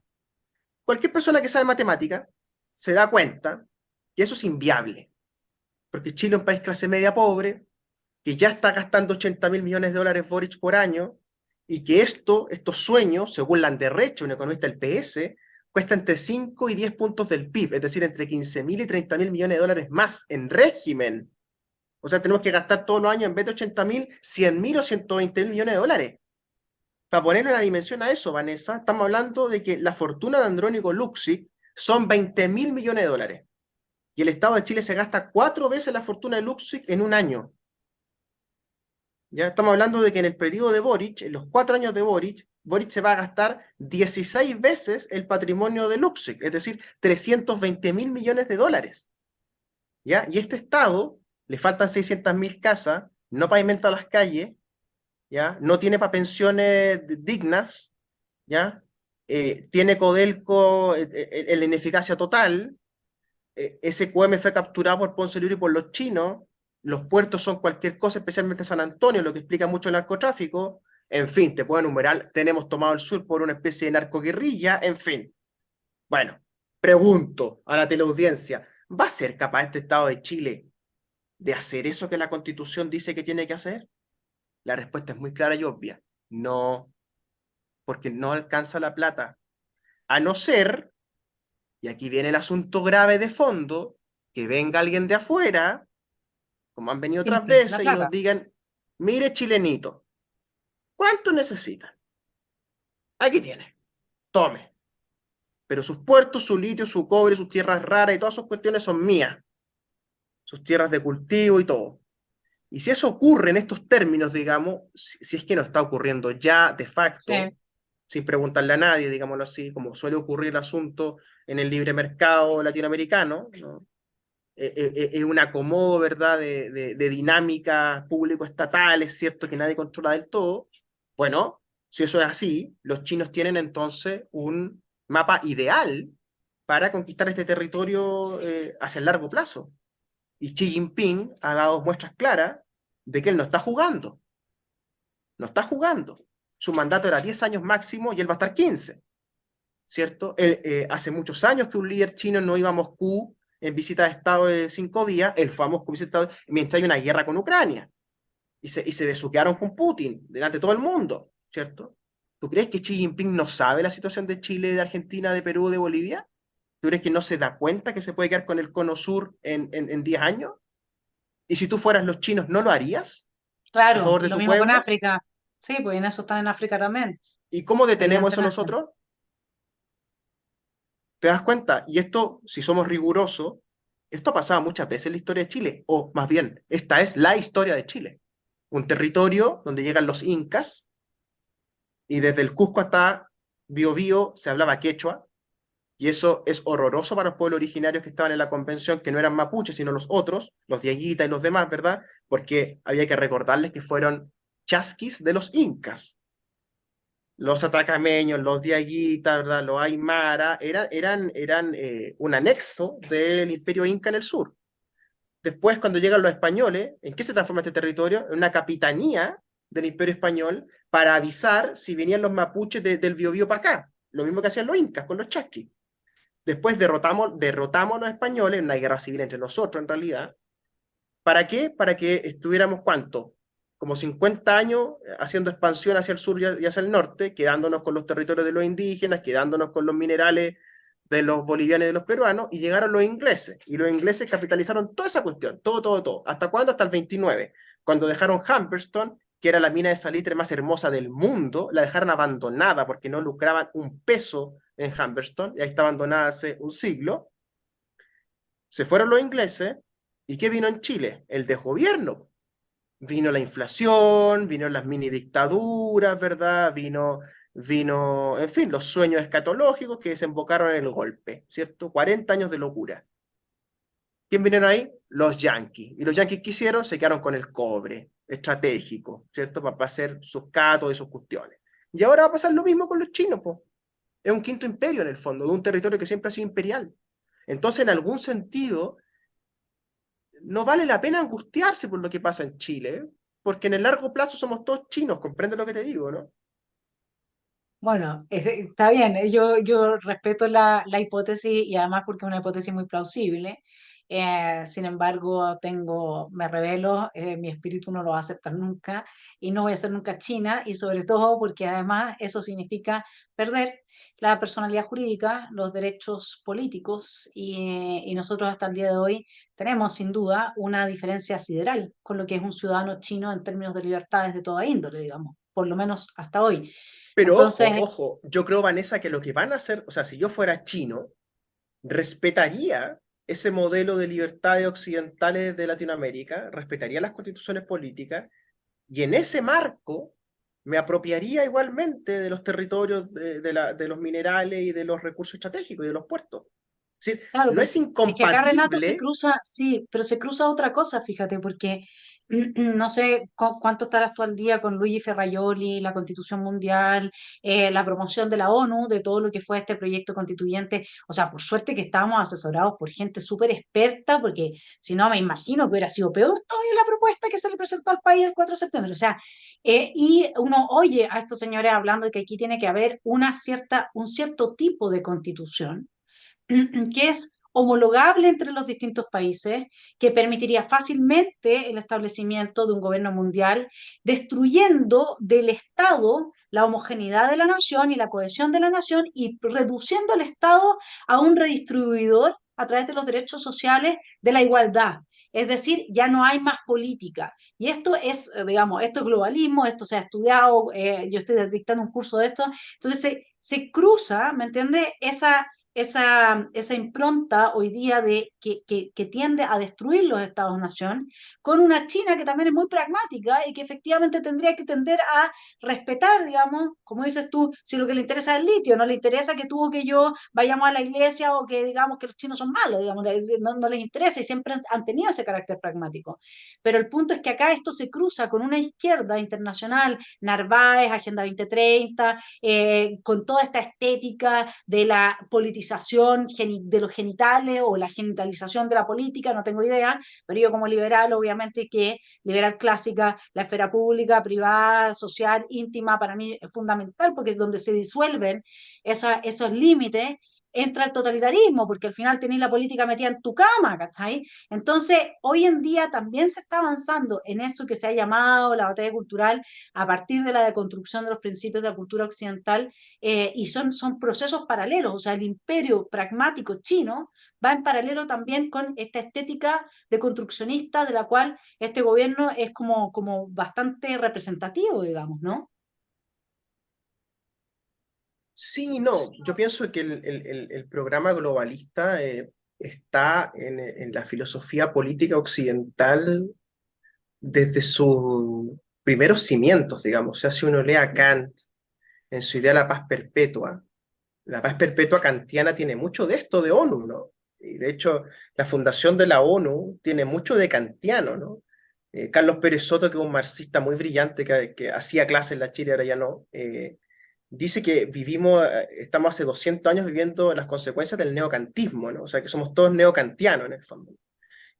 cualquier persona que sabe matemática se da cuenta que eso es inviable, porque Chile es un país clase media pobre, que ya está gastando 80.000 millones de dólares Boric por año, y que estos sueños, según Landerreche, un economista del PS, cuesta entre 5 y 10 puntos del PIB, es decir, entre 15.000 y 30.000 millones de dólares más en régimen. O sea, tenemos que gastar todos los años, en vez de 80.000, 100.000 o 120.000 millones de dólares. Para ponerle una dimensión a eso, Vanessa, estamos hablando de que la fortuna de Andrónico Luxic son 20.000 millones de dólares. Y el Estado de Chile se gasta 4 veces la fortuna de Luxic en un año. Ya estamos hablando de que en el periodo de Boric, en los 4 años de Boric, Boric se va a gastar 16 veces el patrimonio de Luxic, es decir, 320.000 millones de dólares. ¿Ya? Y este Estado le faltan 600.000 casas, no pavimenta las calles, ¿ya? No tiene para pensiones dignas, ¿ya? Tiene Codelco en la ineficacia total, SQM fue capturado por Ponce Libre y por los chinos, los puertos son cualquier cosa, especialmente San Antonio, lo que explica mucho el narcotráfico, en fin, te puedo enumerar, tenemos tomado el sur por una especie de narcoguerrilla, en fin. Bueno, pregunto a la teleaudiencia, ¿va a ser capaz este Estado de Chile de hacer eso que la Constitución dice que tiene que hacer? La respuesta es muy clara y obvia, no, porque no alcanza la plata, a no ser, y aquí viene el asunto grave de fondo, que venga alguien de afuera como han venido otras Simple, la veces, y nos plata. digan, mire chilenito, ¿cuánto necesita? Aquí tiene, tome. Pero sus puertos, su litio, su cobre, sus tierras raras y todas sus cuestiones son mías, sus tierras de cultivo y todo. Y si eso ocurre en estos términos, digamos, si es que no está ocurriendo ya de Sí, facto, sin preguntarle a nadie, digámoslo así, como suele ocurrir el asunto en el libre mercado latinoamericano, ¿no? Es un acomodo, ¿verdad?, de dinámicas público-estatales, ¿cierto?, que nadie controla del todo. Bueno, si eso es así, los chinos tienen entonces un mapa ideal para conquistar este territorio hacia el largo plazo. Y Xi Jinping ha dado muestras claras de que él no está jugando, no está jugando. Su mandato era 10 años máximo y él va a estar 15, ¿cierto? Hace muchos años que un líder chino no iba a Moscú en visita de Estado de 5 días, él fue a Moscú visita de Estado mientras hay una guerra con Ucrania y se besuquearon con Putin delante de todo el mundo, ¿cierto? ¿Tú crees que Xi Jinping no sabe la situación de Chile, de Argentina, de Perú, de Bolivia? ¿Tú crees que no se da cuenta que se puede quedar con el cono sur en 10 años? ¿Y si tú fueras los chinos, no lo harías a claro, favor y de lo tu mismo con pueblo? África. Sí, pues en eso están en África también, ¿Y cómo detenemos eso evidentemente. nosotros? ¿Te das cuenta? Y esto, si somos rigurosos, esto ha pasado muchas veces en la historia de Chile, o más bien, esta es la historia de Chile. Un territorio donde llegan los incas y desde el Cusco hasta Biobío se hablaba quechua, y eso es horroroso para los pueblos originarios que estaban en la convención, que no eran mapuches, sino los otros, los dieguitas y los demás, ¿verdad? Porque había que recordarles que fueron chasquis de los incas. Los atacameños, los diaguitas, ¿verdad? Los aymara, eran un anexo del imperio inca en el sur. Después, cuando llegan los españoles, ¿en qué se transforma este territorio? En una capitanía del imperio español para avisar si venían los mapuches del Biobío para acá. Lo mismo que hacían los incas con los chasquis. Después derrotamos a los españoles en una guerra civil entre nosotros, en realidad. ¿Para qué? Para que estuviéramos, ¿cuánto? Como 50 años haciendo expansión hacia el sur y hacia el norte, quedándonos con los territorios de los indígenas, quedándonos con los minerales de los bolivianos y de los peruanos, y llegaron los ingleses. Y los ingleses capitalizaron toda esa cuestión, todo, todo, todo. ¿Hasta cuándo? Hasta el 29, cuando dejaron Humberstone, que era la mina de salitre más hermosa del mundo, la dejaron abandonada porque no lucraban un peso en Humberstone, y ahí está abandonada hace un siglo. Se fueron los ingleses, ¿y qué vino en Chile? El desgobierno. Vino la inflación, vino las mini dictaduras, ¿verdad? En fin, los sueños escatológicos que desembocaron en el golpe, ¿cierto? 40 años de locura. ¿Quién vinieron ahí? Los yanquis. ¿Y los yanquis qué hicieron? Se quedaron con el cobre estratégico, ¿cierto? Para hacer sus catos y sus cuestiones. Y ahora va a pasar lo mismo con los chinos, pues. Es un quinto imperio en el fondo, de un territorio que siempre ha sido imperial. Entonces, en algún sentido, no vale la pena angustiarse por lo que pasa en Chile, ¿eh? Porque en el largo plazo somos todos chinos, comprende lo que te digo, ¿no? Bueno, está bien, yo respeto la hipótesis y además porque es una hipótesis muy plausible. Sin embargo, me revelo, mi espíritu no lo va a aceptar nunca y no voy a ser nunca China y sobre todo porque además eso significa perder la personalidad jurídica, los derechos políticos y nosotros hasta el día de hoy tenemos sin duda una diferencia sideral con lo que es un ciudadano chino en términos de libertades de toda índole, digamos, por lo menos hasta hoy. Pero ojo, Entonces, ojo, yo creo, Vanessa, que lo que van a hacer, o sea, si yo fuera chino, respetaría ese modelo de libertades occidentales de Latinoamérica, respetaría las constituciones políticas y en ese marco me apropiaría igualmente de los territorios, de los minerales y de los recursos estratégicos y de los puertos. Es decir, claro, no pero es es que acá Renato se incompatible. cruza, sí, pero se cruza otra cosa, fíjate, porque no sé cuánto estarás tú al día con Luigi Ferrajoli, la Constitución Mundial, la promoción de la ONU, de todo lo que fue este proyecto constituyente. O sea, por suerte que estábamos asesorados por gente súper experta, porque si no me imagino que hubiera sido peor todavía la propuesta que se le presentó al país el 4 de septiembre. O sea, y uno oye a estos señores hablando de que aquí tiene que haber un cierto tipo de constitución que es homologable entre los distintos países, que permitiría fácilmente el establecimiento de un gobierno mundial, destruyendo del Estado la homogeneidad de la nación y la cohesión de la nación y reduciendo el Estado a un redistribuidor a través de los derechos sociales de la igualdad. Es decir, ya no hay más política. Y esto es, digamos, esto es globalismo, esto se ha estudiado, yo estoy dictando un curso de esto, entonces se cruza, ¿me entiendes? Esa impronta hoy día que tiende a destruir los Estados-nación, con una China que también es muy pragmática y que efectivamente tendría que tender a respetar, digamos, como dices tú, si lo que le interesa es el litio, no le interesa que tú o que yo vayamos a la iglesia o que digamos que los chinos son malos, digamos, no les interesa y siempre han tenido ese carácter pragmático. Pero el punto es que acá esto se cruza con una izquierda internacional, Narváez, Agenda 2030, con toda esta estética de la politización de los genitales o la genitalización de la política, no tengo idea, pero yo como liberal, obviamente que liberal clásica, la esfera pública, privada, social, íntima, para mí es fundamental porque es donde se disuelven esos límites, entra el totalitarismo, porque al final tenéis la política metida en tu cama, ¿cachai? Entonces, hoy en día también se está avanzando en eso que se ha llamado la batalla cultural a partir de la deconstrucción de los principios de la cultura occidental, y son procesos paralelos, o sea, el imperio pragmático chino va en paralelo también con esta estética deconstruccionista de la cual este gobierno es como bastante representativo, digamos, ¿no? Sí, no, yo pienso que el programa globalista está en la filosofía política occidental desde sus primeros cimientos, digamos. O sea, si uno lee a Kant en su idea de la paz perpetua kantiana tiene mucho de esto de ONU, ¿no? Y de hecho, la fundación de la ONU tiene mucho de kantiano, ¿no? Carlos Pérez Soto, que es un marxista muy brillante que hacía clases en la Chile, ahora ya no, dice que estamos hace 200 años viviendo las consecuencias del neocantismo, ¿no? O sea, que somos todos neocantianos en el fondo.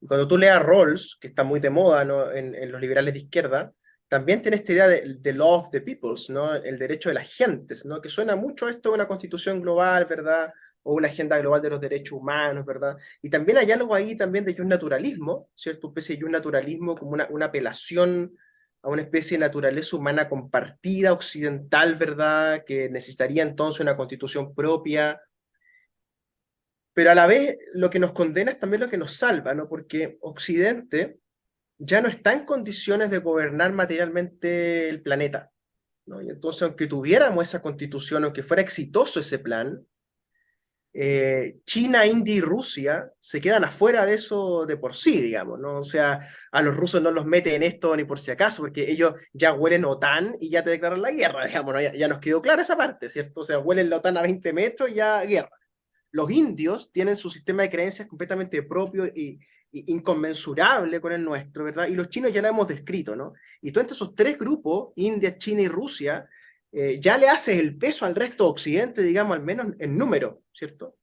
Y cuando tú leas Rawls, que está muy de moda, ¿no? en los liberales de izquierda, también tiene esta idea de law of the peoples, ¿no? El derecho de las gentes, ¿no? Que suena mucho a esto de una constitución global, ¿verdad? O una agenda global de los derechos humanos, ¿verdad? Y también hay algo ahí también de naturalismo, ¿cierto? Una especie de naturalismo como una apelación a una especie de naturaleza humana compartida, occidental, ¿verdad? Que necesitaría entonces una constitución propia, pero a la vez lo que nos condena es también lo que nos salva, ¿no? Porque Occidente ya no está en condiciones de gobernar materialmente el planeta, ¿no? Y entonces, aunque tuviéramos esa constitución, aunque fuera exitoso ese plan, China, India y Rusia se quedan afuera de eso de por sí, digamos, ¿no? O sea, a los rusos no los mete en esto ni por si acaso, porque ellos ya huelen OTAN y ya te declaran la guerra, digamos, ¿no? Ya nos quedó clara esa parte, ¿cierto? O sea, huelen la OTAN a 20 metros y ya guerra. Los indios tienen su sistema de creencias completamente propio y inconmensurable con el nuestro, ¿verdad? Y los chinos ya lo hemos descrito, ¿no? Y todos esos tres grupos, India, China y Rusia, ya le haces el peso al resto de Occidente, digamos, al menos en número, ¿cierto?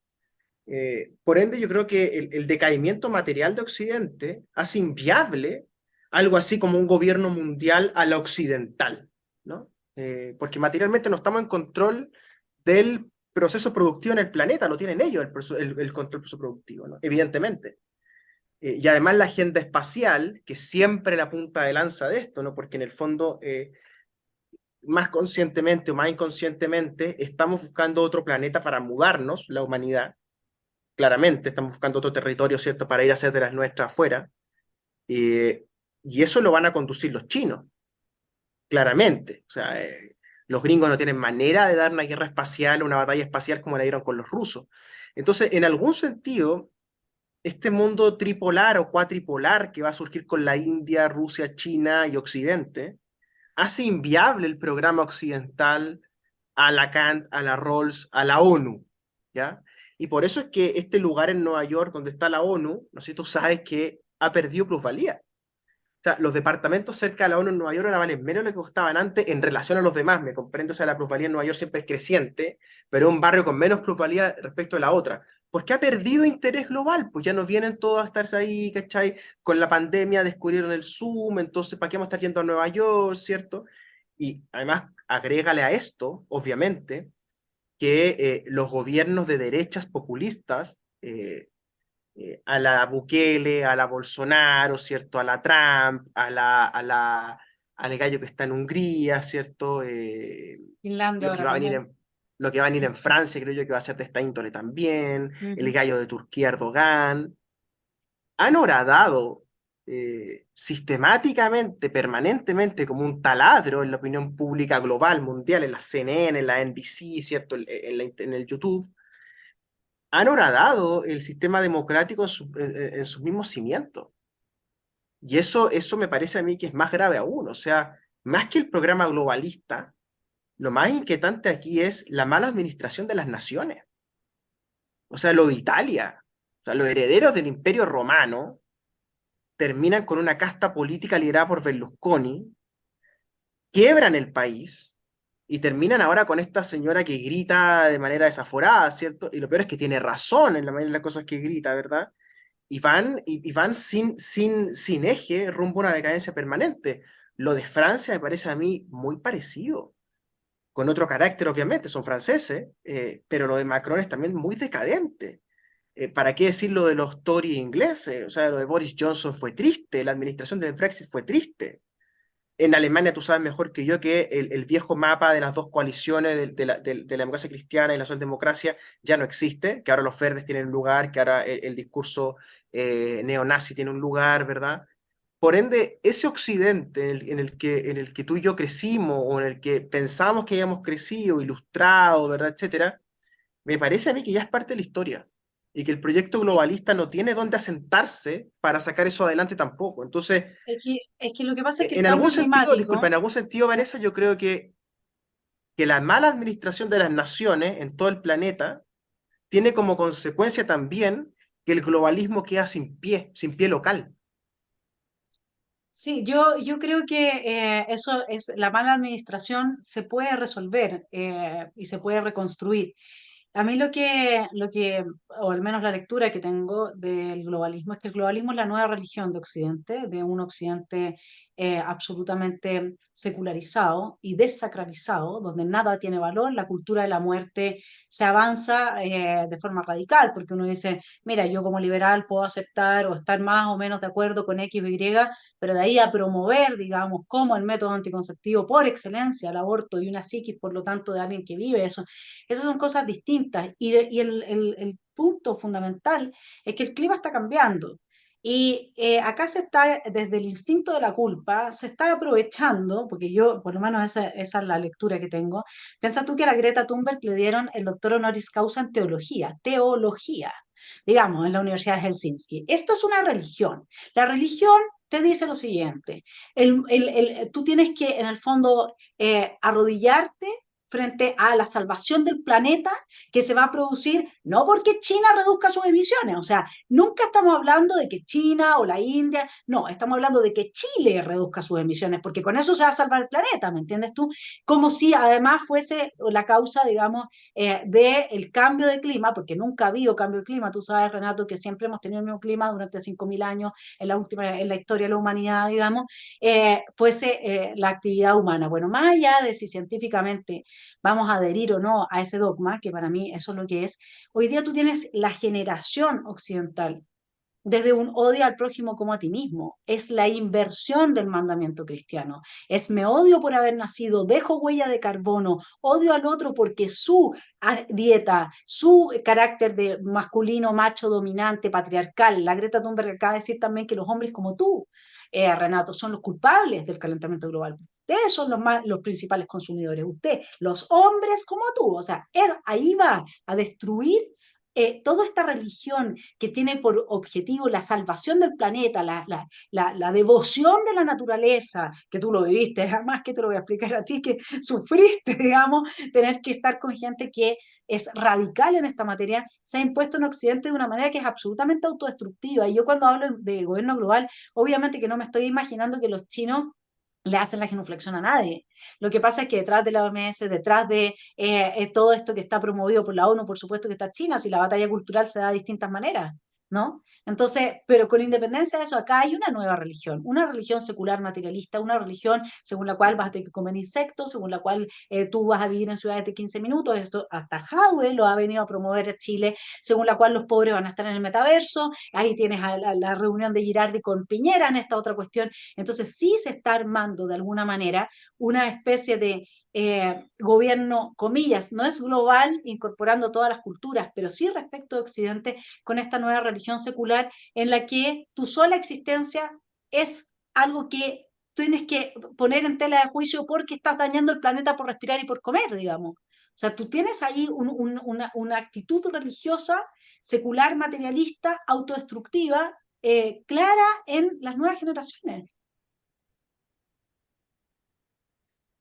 Por ende, yo creo que el decaimiento material de Occidente hace inviable algo así como un gobierno mundial a la occidental, ¿no? Porque materialmente no estamos en control del proceso productivo en el planeta, lo tienen ellos el control proceso productivo, ¿no? Evidentemente. Y además la agenda espacial, que siempre la punta de lanza de esto, ¿no? Porque en el fondo, más conscientemente o más inconscientemente, estamos buscando otro planeta para mudarnos, la humanidad. Claramente, estamos buscando otro territorio, ¿cierto?, para ir a hacer de las nuestras afuera. Y eso lo van a conducir los chinos, claramente. O sea, los gringos no tienen manera de dar una guerra espacial, una batalla espacial como la dieron con los rusos. Entonces, en algún sentido, este mundo tripolar o cuatripolar que va a surgir con la India, Rusia, China y Occidente, hace inviable el programa occidental a la Kant, a la Rawls, a la ONU, ¿ya? Y por eso es que este lugar en Nueva York donde está la ONU, no sé si tú sabes que ha perdido plusvalía. O sea, los departamentos cerca de la ONU en Nueva York ahora valen menos de lo que costaban antes en relación a los demás, me comprendo, o sea, la plusvalía en Nueva York siempre es creciente, pero es un barrio con menos plusvalía respecto a la otra. Porque ha perdido interés global, pues ya no vienen todos a estarse ahí, ¿cachai? Con la pandemia descubrieron el Zoom, entonces, ¿para qué vamos a estar yendo a Nueva York, cierto? Y además, agrégale a esto, obviamente, que los gobiernos de derechas populistas, a la Bukele, a la Bolsonaro, ¿cierto? A la Trump, al gallo que está en Hungría, ¿cierto? Finlandia Lo que ahora va a venir también. lo que va a venir en Francia, creo yo que va a ser de esta índole también, el Ujú. gallo de Turquía, Erdogan, han horadado sistemáticamente, permanentemente, como un taladro en la opinión pública global, mundial, en la CNN, en la NBC, ¿cierto? En el YouTube, han horadado el sistema democrático en sus mismos cimientos. Y eso me parece a mí que es más grave aún. O sea, más que el programa globalista, lo más inquietante aquí es la mala administración de las naciones. O sea, lo de Italia. O sea, los herederos del Imperio Romano terminan con una casta política liderada por Berlusconi, quiebran el país y terminan ahora con esta señora que grita de manera desaforada, ¿cierto? Y lo peor es que tiene razón en la mayoría de las cosas que grita, ¿verdad? Y van sin eje rumbo a una decadencia permanente. Lo de Francia me parece a mí muy parecido, con otro carácter, obviamente, son franceses, pero lo de Macron es también muy decadente. ¿Para qué decir lo de los Tory ingleses? O sea, lo de Boris Johnson fue triste, la administración del Brexit fue triste. En Alemania tú sabes mejor que yo que el viejo mapa de las dos coaliciones de la democracia cristiana y la socialdemocracia ya no existe, que ahora los verdes tienen un lugar, que ahora el discurso neonazi tiene un lugar, ¿verdad? Por ende, ese occidente en el que tú y yo crecimos o en el que pensamos que habíamos crecido, ilustrado, ¿verdad? Etcétera, me parece a mí que ya es parte de la historia y que el proyecto Sí, globalista no tiene dónde asentarse para sacar eso adelante tampoco. Entonces, es que lo que pasa es que el en algún cambio sentido, disculpa, climático, en algún sentido, Vanessa, yo creo que la mala administración de las naciones en todo el planeta tiene como consecuencia también que el globalismo queda sin pie local. sí, yo creo que eso es, la mala administración se puede resolver y se puede reconstruir. A mí o al menos la lectura que tengo del globalismo, es que el globalismo es la nueva religión de Occidente, de un Occidente absolutamente secularizado y desacralizado, donde nada tiene valor, la cultura de la muerte se avanza de forma radical, porque uno dice, mira, yo como liberal puedo aceptar o estar más o menos de acuerdo con X o Y, pero de ahí a promover, digamos, como el método anticonceptivo por excelencia, el aborto y una psiquis, por lo tanto, de alguien que vive eso, esas son cosas distintas. Y el punto fundamental es que el clima está cambiando. Y acá se está, desde el instinto de la culpa, se está aprovechando, porque yo, por lo menos esa es la lectura que tengo. Piensa tú que a la Greta Thunberg le dieron el doctor honoris causa en teología, digamos, en la Universidad de Helsinki. Esto es una religión. La religión te dice lo siguiente: tú tienes que, en el fondo, arrodillarte frente a la salvación del planeta que se va a producir, no porque China reduzca sus emisiones, o sea, nunca estamos hablando de que China o la India, no, estamos hablando de que Chile reduzca sus emisiones, porque con eso se va a salvar el planeta, ¿me entiendes tú? Como si además fuese la causa, digamos, del cambio de clima, porque nunca ha habido cambio de clima, tú sabes, Renato, que siempre hemos tenido el mismo clima durante 5.000 años en la historia de la humanidad, digamos, fuese la actividad humana. Bueno, más allá de si científicamente vamos a adherir o no a ese dogma, que para mí eso es lo que es, hoy día tú tienes la generación occidental desde un odio al prójimo como a ti mismo. Es la inversión del mandamiento cristiano. Es me odio por haber nacido, dejo huella de carbono, odio al otro porque su dieta, su carácter de masculino, macho, dominante, patriarcal. La Greta Thunberg acaba de decir también que los hombres como tú, Renato, son los culpables del calentamiento global. Ustedes son los principales consumidores, usted, los hombres como tú. O sea, ahí va a destruir toda esta religión que tiene por objetivo la salvación del planeta, la devoción de la naturaleza, que tú lo viviste, además que te lo voy a explicar a ti, que sufriste, digamos, tener que estar con gente que es radical en esta materia, se ha impuesto en Occidente de una manera que es absolutamente autodestructiva. Y yo cuando hablo de gobierno global, obviamente que no me estoy imaginando que los chinos le hacen la genuflexión a nadie. Lo que pasa es que detrás de la OMS, detrás de todo esto que está promovido por la ONU, por supuesto que está China, si la batalla cultural se da de distintas maneras, ¿no? Entonces, pero con independencia de eso, acá hay una religión secular materialista, una religión según la cual vas a tener que comer insectos, según la cual tú vas a vivir en ciudades de 15 minutos, esto hasta Jadwe lo ha venido a promover a Chile, según la cual los pobres van a estar en el metaverso, ahí tienes a la reunión de Girardi con Piñera en esta otra cuestión, entonces sí se está armando de alguna manera una especie de gobierno, comillas, no es global, incorporando todas las culturas, pero sí respecto a Occidente, con esta nueva religión secular en la que tu sola existencia es algo que tienes que poner en tela de juicio porque estás dañando el planeta por respirar y por comer, digamos. O sea, tú tienes ahí una actitud religiosa, secular, materialista, autodestructiva, clara en las nuevas generaciones.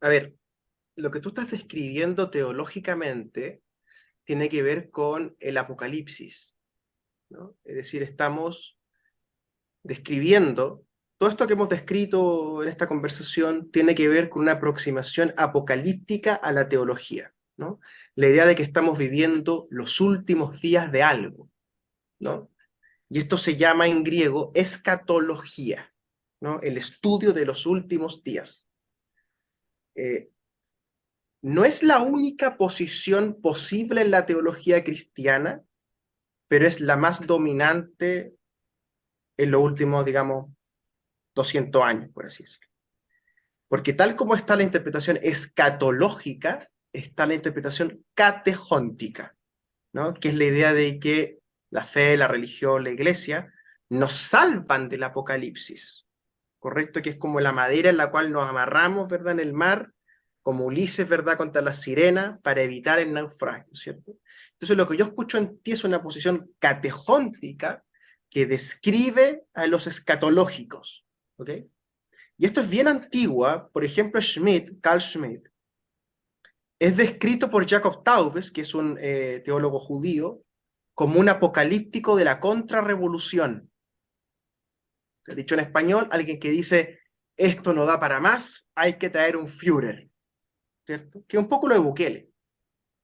A ver, lo que tú estás describiendo teológicamente tiene que ver con el apocalipsis, ¿no? Es decir, estamos describiendo, todo esto que hemos descrito en esta conversación tiene que ver con una aproximación apocalíptica a la teología, ¿no? La idea de que estamos viviendo los últimos días de algo, ¿no? Y esto se llama en griego escatología, ¿no? El estudio de los últimos días. No es la única posición posible en la teología cristiana, pero es la más dominante en los últimos, digamos, 200 años, por así decirlo. Porque tal como está la interpretación escatológica, está la interpretación catejóntica, ¿no? Que es la idea de que la fe, la religión, la iglesia nos salvan del apocalipsis, ¿correcto? Que es como la madera en la cual nos amarramos, ¿verdad? En el mar, como Ulises, ¿verdad? Contra la sirena, para evitar el naufragio, ¿cierto? Entonces lo que yo escucho en ti es una posición catejóntica que describe a los escatológicos, ¿ok? Y esto es bien antigua. Por ejemplo, Carl Schmitt, es descrito por Jacob Taubes, que es un teólogo judío, como un apocalíptico de la contrarrevolución. Dicho en español, alguien que dice, esto no da para más, hay que traer un Führer, ¿cierto? Que es un poco lo de Bukele,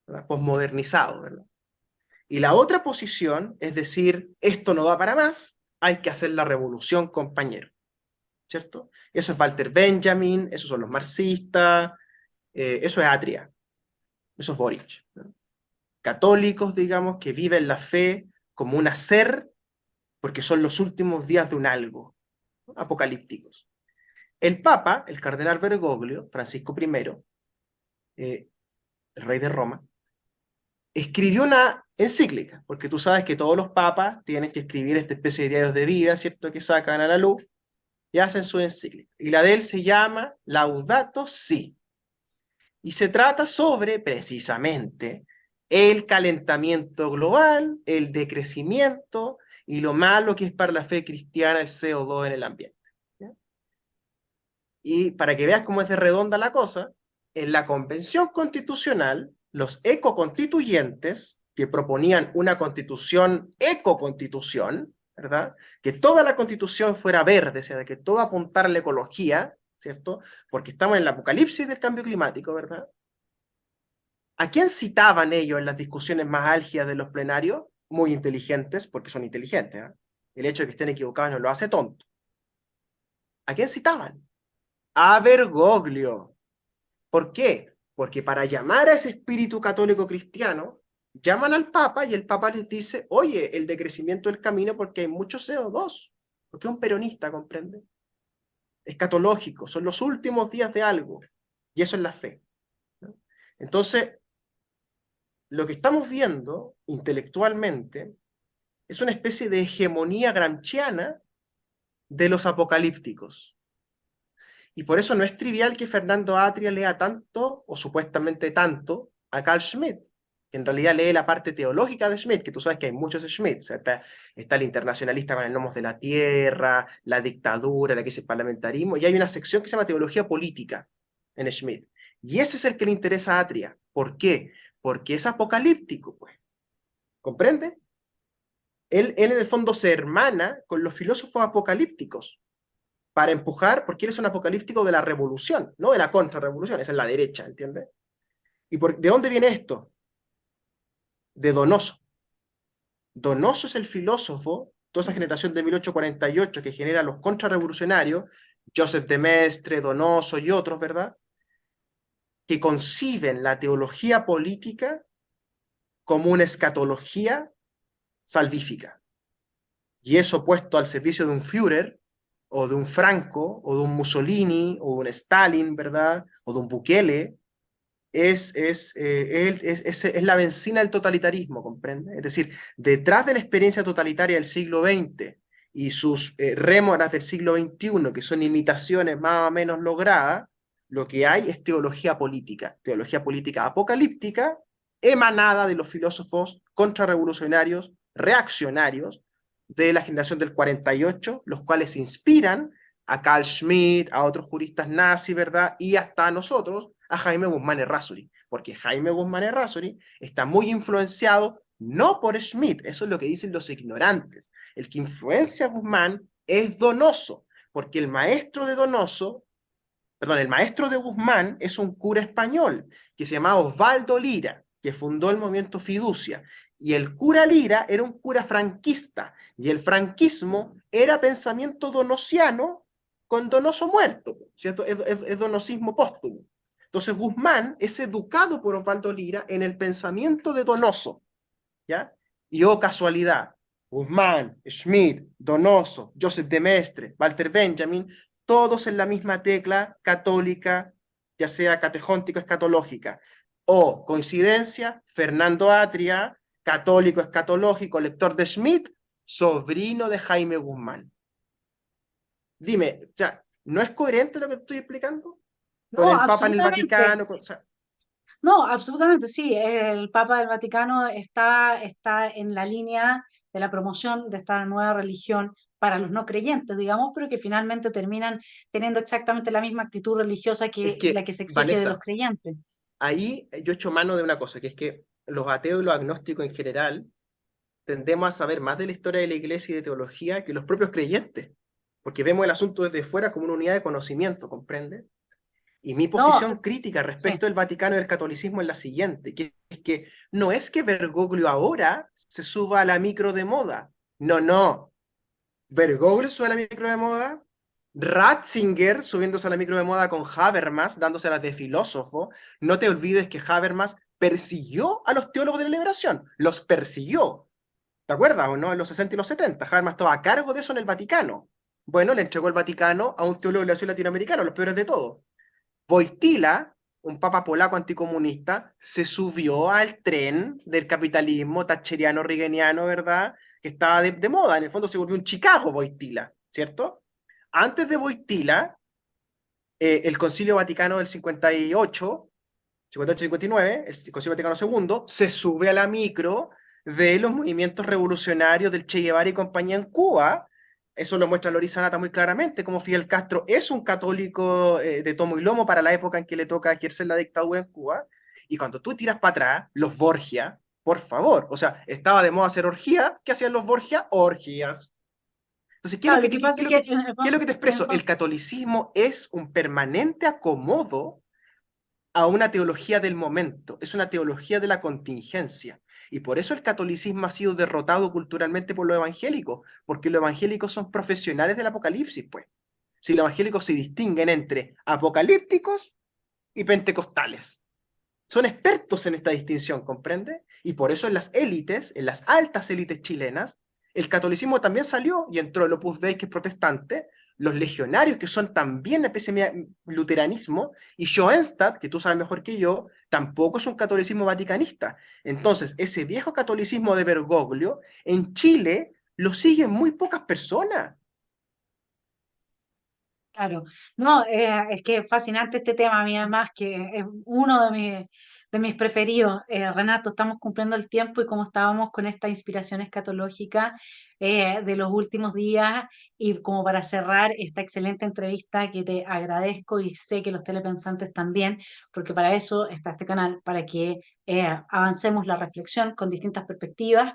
¿verdad? Posmodernizado, ¿verdad? Y la otra posición es decir, esto no da para más, hay que hacer la revolución, compañero, ¿cierto? Eso es Walter Benjamin, esos son los marxistas, eso es Atria, eso es Boric, ¿no? Católicos, digamos, que viven la fe como un hacer, porque son los últimos días de un algo, ¿no? Apocalípticos. El Papa, el cardenal Bergoglio, Francisco I, el rey de Roma, escribió una encíclica, porque tú sabes que todos los papas tienen que escribir esta especie de diarios de vida, ¿cierto?, que sacan a la luz y hacen su encíclica. Y la de él se llama Laudato Si. Y se trata sobre, precisamente, el calentamiento global, el decrecimiento y lo malo que es para la fe cristiana el CO2 en el ambiente, ¿ya? Y para que veas cómo es de redonda la cosa, en la Convención Constitucional, los ecoconstituyentes, que proponían una constitución ecoconstitución, ¿verdad? Que toda la constitución fuera verde, o sea, que todo apuntara a la ecología, ¿cierto? Porque estamos en el apocalipsis del cambio climático, ¿verdad? ¿A quién citaban ellos en las discusiones más álgidas de los plenarios? Muy inteligentes, porque son inteligentes, ¿eh? El hecho de que estén equivocados no lo hace tonto. ¿A quién citaban? A Bergoglio. ¿Por qué? Porque para llamar a ese espíritu católico cristiano, llaman al Papa y el Papa les dice, oye, el decrecimiento del camino porque hay mucho CO2, porque es un peronista, ¿comprende? Escatológico, son los últimos días de algo, y eso es la fe, ¿no? Entonces, lo que estamos viendo intelectualmente es una especie de hegemonía gramsciana de los apocalípticos. Y por eso no es trivial que Fernando Atria lea tanto, o supuestamente tanto, a Carl Schmitt, que en realidad lee la parte teológica de Schmitt, que tú sabes que hay muchos de Schmitt. O sea, está el internacionalista con el Nomos de la Tierra, la dictadura, la que es el parlamentarismo, y hay una sección que se llama teología política en Schmitt. Y ese es el que le interesa a Atria. ¿Por qué? Porque es apocalíptico, pues. ¿Comprende? Él en el fondo se hermana con los filósofos apocalípticos para empujar, porque él es un apocalíptico de la revolución, no de la contrarrevolución, esa es la derecha, ¿entiendes? ¿De dónde viene esto? De Donoso. Donoso es el filósofo, toda esa generación de 1848 que genera los contrarrevolucionarios, Joseph de Maistre, Donoso y otros, ¿verdad? Que conciben la teología política como una escatología salvífica. Y eso puesto al servicio de un Führer, o de un Franco, o de un Mussolini, o de un Stalin, ¿verdad? O de un Bukele, es la benzina del totalitarismo, ¿comprende? Es decir, detrás de la experiencia totalitaria del siglo XX y sus rémoras del siglo XXI, que son imitaciones más o menos logradas, lo que hay es teología política apocalíptica, emanada de los filósofos contrarrevolucionarios, reaccionarios de la generación del 48, los cuales inspiran a Carl Schmitt, a otros juristas nazis, ¿verdad? Y hasta a nosotros, a Jaime Guzmán Errázuriz, porque Jaime Guzmán Errázuriz está muy influenciado no por Schmitt, eso es lo que dicen los ignorantes. El que influencia a Guzmán es Donoso, porque el maestro de Donoso, perdón, el maestro de Guzmán es un cura español que se llamaba Osvaldo Lira, que fundó el movimiento Fiducia. Y el cura Lira era un cura franquista, y el franquismo era pensamiento donosiano con Donoso muerto, ¿cierto? Es donosismo póstumo. Entonces Guzmán es educado por Osvaldo Lira en el pensamiento de Donoso, ¿ya? Y oh casualidad, Guzmán, Schmidt, Donoso, Joseph de Maistre, Walter Benjamin, todos en la misma tecla católica, ya sea catejóntico escatológica. O coincidencia, Fernando Atria, católico escatológico, lector de Schmidt, sobrino de Jaime Guzmán. Dime, o sea, ¿no es coherente lo que estoy explicando? Con No, el Papa en el absolutamente. Vaticano, o sea, No, absolutamente sí. El Papa del Vaticano está en la línea de la promoción de esta nueva religión para los no creyentes, digamos, pero que finalmente terminan teniendo exactamente la misma actitud religiosa es que la que, que se exige de los Vanessa, creyentes. ahí yo echo mano de una cosa, que es que los ateos y los agnósticos en general tendemos a saber más de la historia de la iglesia y de teología que los propios creyentes, porque vemos el asunto desde fuera como una unidad de conocimiento, ¿comprende? Y mi No, posición crítica sí. respecto del Vaticano y del catolicismo es la siguiente, que es que no es que Bergoglio ahora se suba a la micro de moda, no, no, Bergoglio sube a la micro de moda, Ratzinger subiéndose a la micro de moda con Habermas, dándoselas de filósofo. No te olvides que Habermas persiguió a los teólogos de la liberación, los persiguió. ¿Te acuerdas o no? En los 60 y los 70, Habermas estaba a cargo de eso en el Vaticano. Bueno, le entregó el Vaticano a un teólogo de la nación latinoamericana, los peores de todos. Wojtyla, un papa polaco anticomunista, se subió al tren del capitalismo thatcheriano, reaganiano, ¿verdad? Que estaba de moda. En el fondo se volvió un Chicago Wojtyla, ¿cierto? Antes de Wojtyla, el Concilio Vaticano del 58, 58-59, el Concilio Vaticano II, se sube a la micro de los movimientos revolucionarios del Che Guevara y compañía en Cuba. Eso lo muestra Loris Sanata muy claramente, como Fidel Castro es un católico de tomo y lomo para la época en que le toca ejercer la dictadura en Cuba. Y cuando tú tiras para atrás, los Borgia, por favor, o sea, estaba de moda hacer orgía, ¿qué hacían los Borgia? Orgías. Entonces, Claro, lo que pasa es que qué es lo que te en el expreso? El fondo, catolicismo es un permanente acomodo a una teología del momento, es una teología de la contingencia. Y por eso el catolicismo ha sido derrotado culturalmente por los evangélicos, porque los evangélicos son profesionales del apocalipsis, pues. Si los evangélicos se distinguen entre apocalípticos y pentecostales. Son expertos en esta distinción, ¿comprende? Y por eso en las élites, en las altas élites chilenas, el catolicismo también salió y entró el Opus Dei, que es protestante, los legionarios, que son también especie de luteranismo, y Schoenstatt, que tú sabes mejor que yo, tampoco es un catolicismo vaticanista. Entonces, ese viejo catolicismo de Bergoglio, en Chile lo siguen muy pocas personas. claro, no, es que es fascinante este tema, a mí además que es uno de mis preferidos. Renato, estamos cumpliendo el tiempo y como estábamos con esta inspiración escatológica de los últimos días y como para cerrar esta excelente entrevista que te agradezco y sé que los telepensantes también, porque para eso está este canal, para que avancemos la reflexión con distintas perspectivas.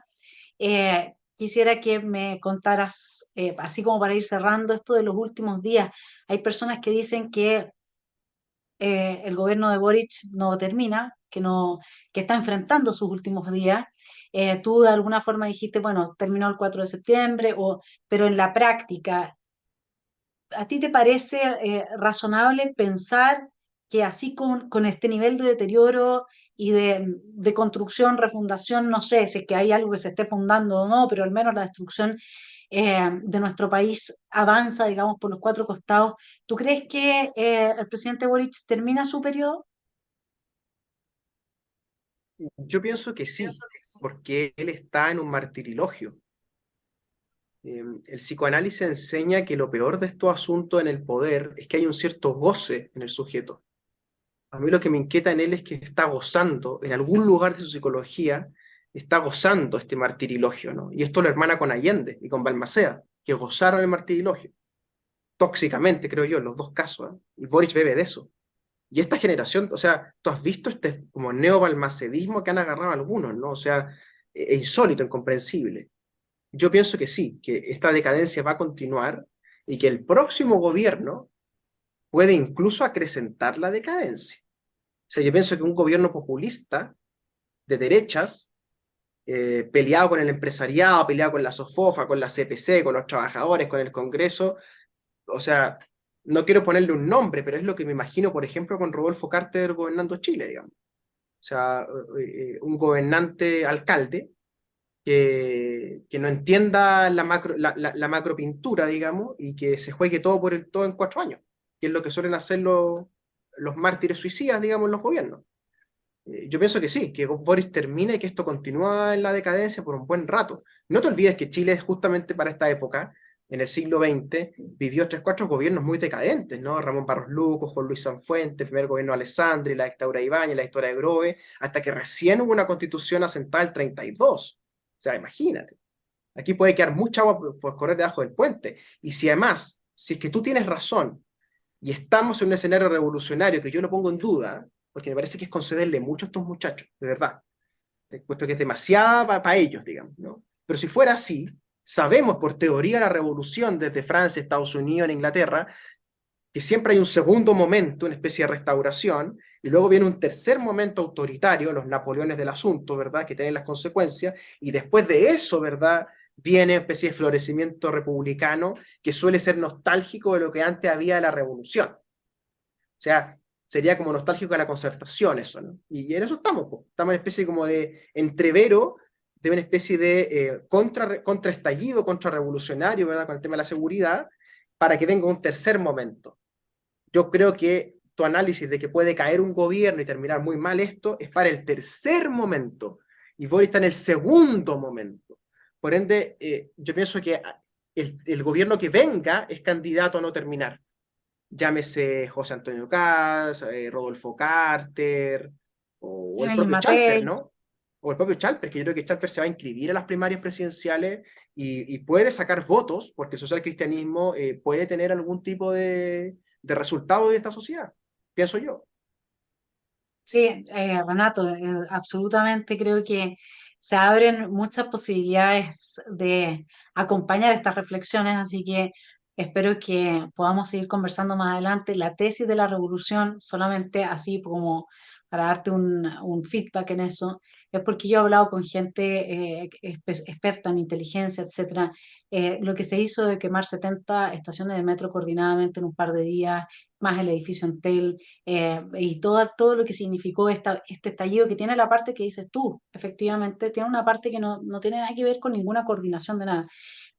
Quisiera que me contaras, así como para ir cerrando esto de los últimos días. Hay personas que dicen que el gobierno de Boric no termina, que no, que está enfrentando sus últimos días. Tú de alguna forma dijiste, bueno, terminó el 4 de septiembre, pero en la práctica, ¿a ti te parece razonable pensar que así con este nivel de deterioro y de construcción, refundación, no sé si es que hay algo que se esté fundando o no, pero al menos la destrucción de nuestro país avanza, digamos, por los cuatro costados? ¿Tú crees que el presidente Boric termina su periodo? Yo pienso que sí, porque él está en un martirilogio. El psicoanálisis enseña que lo peor de estos asuntos en el poder es que hay un cierto goce en el sujeto. A mí lo que me inquieta en él es que está gozando, en algún lugar de su psicología, está gozando este martirilogio, ¿no? Y esto lo hermana con Allende y con Balmaceda, que gozaron el martirilogio, tóxicamente, creo yo, en los dos casos, ¿eh? Y Boric bebe de eso. Y esta generación, o sea, tú has visto este como neobalmacedismo que han agarrado algunos, ¿no? O sea, insólito, incomprensible. Yo pienso que sí, que esta decadencia va a continuar y que el próximo gobierno puede incluso acrecentar la decadencia. O sea, yo pienso que un gobierno populista de derechas, peleado con el empresariado, peleado con la SOFOFA, con la CPC, con los trabajadores, con el Congreso, o sea, no quiero ponerle un nombre, pero es lo que me imagino, por ejemplo, con Rodolfo Carter gobernando Chile, digamos. O sea, un gobernante alcalde que no entienda la macropintura, digamos, y que se juegue todo por el todo en 4 años, que es lo que suelen hacer los mártires suicidas, digamos, en los gobiernos. Yo pienso que sí, que Boris termina y que esto continúa en la decadencia por un buen rato. No te olvides que Chile, justamente para esta época, en el siglo XX, vivió 3, 4 gobiernos muy decadentes, ¿no? Ramón Barros Luco, Juan Luis Sanfuentes, el primer gobierno de Alessandri, la dictadura de Ibáñez, la historia de Grove, hasta que recién hubo una constitución asentada el 32. O sea, imagínate. Aquí puede quedar mucha agua por correr debajo del puente. Y si además, si es que tú tienes razón y estamos en un escenario revolucionario que yo lo pongo en duda, porque me parece que es concederle mucho a estos muchachos, de verdad. Puesto que es demasiada para ellos, digamos, ¿no? Pero si fuera así, sabemos por teoría la revolución desde Francia, Estados Unidos, en Inglaterra, que siempre hay un segundo momento, una especie de restauración, y luego viene un tercer momento autoritario, los Napoleones del asunto, ¿verdad?, que tienen las consecuencias, y después de eso, ¿verdad?, viene una especie de florecimiento republicano que suele ser nostálgico de lo que antes había de la revolución. O sea, sería como nostálgico de la concertación eso, ¿no? Y en eso estamos, po. Estamos en una especie como de entrevero de una especie de contraestallido, contrarrevolucionario, ¿verdad?, con el tema de la seguridad, para que venga un tercer momento. Yo creo que tu análisis de que puede caer un gobierno y terminar muy mal esto es para el tercer momento, y Boris está en el segundo momento. Por ende, yo pienso que el gobierno que venga es candidato a no terminar. Llámese José Antonio Caz, Rodolfo Carter, o el Evelyn propio Chalper, Matei. ¿no? O el propio Chalper, que yo creo que Chalper se va a inscribir a las primarias presidenciales y puede sacar votos, porque el socialcristianismo puede tener algún tipo de resultado de esta sociedad, pienso yo. Sí, Renato, absolutamente creo que se abren muchas posibilidades de acompañar estas reflexiones, así que espero que podamos seguir conversando más adelante. La tesis de la revolución, solamente así como para darte un feedback en eso, es porque yo he hablado con gente experta en inteligencia, etcétera. Lo que se hizo de quemar 70 estaciones de metro coordinadamente en un par de días, más el edificio Entel, y todo lo que significó este estallido, que tiene la parte que dices tú, efectivamente, tiene una parte que no tiene nada que ver con ninguna coordinación de nada,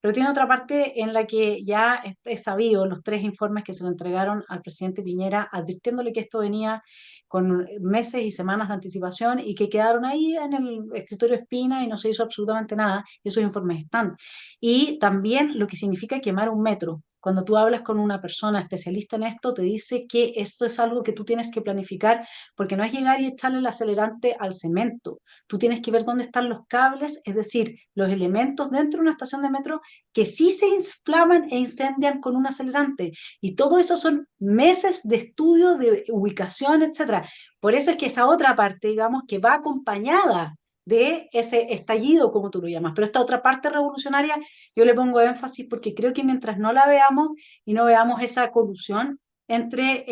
pero tiene otra parte en la que ya es sabido, los 3 informes que se le entregaron al presidente Piñera, advirtiéndole que esto venía con meses y semanas de anticipación y que quedaron ahí en el escritorio Espina y no se hizo absolutamente nada, y esos informes están. Y también lo que significa quemar un metro. Cuando tú hablas con una persona especialista en esto, te dice que esto es algo que tú tienes que planificar, porque no es llegar y echarle el acelerante al cemento. Tú tienes que ver dónde están los cables, es decir, los elementos dentro de una estación de metro que sí se inflaman e incendian con un acelerante. Y todo eso son meses de estudio, de ubicación, etcétera. Por eso es que esa otra parte, digamos, que va acompañada de ese estallido, como tú lo llamas. Pero esta otra parte revolucionaria, yo le pongo énfasis porque creo que mientras no la veamos y no veamos esa colusión entre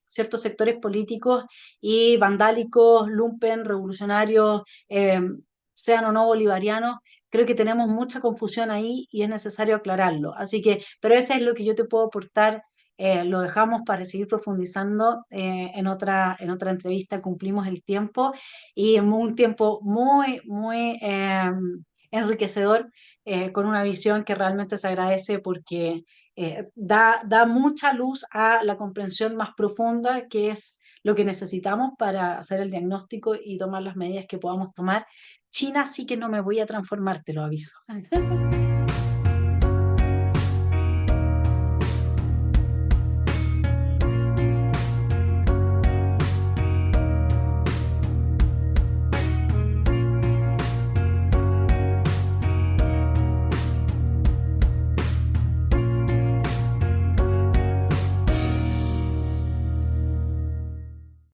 ciertos sectores políticos y vandálicos, lumpen, revolucionarios, sean o no bolivarianos, creo que tenemos mucha confusión ahí y es necesario aclararlo. Así que, pero eso es lo que yo te puedo aportar. Lo dejamos para seguir profundizando en otra entrevista. Cumplimos el tiempo y en un tiempo muy enriquecedor, con una visión que realmente se agradece porque da mucha luz a la comprensión más profunda, que es lo que necesitamos para hacer el diagnóstico y tomar las medidas que podamos tomar. China sí que no me voy a transformar, te lo aviso.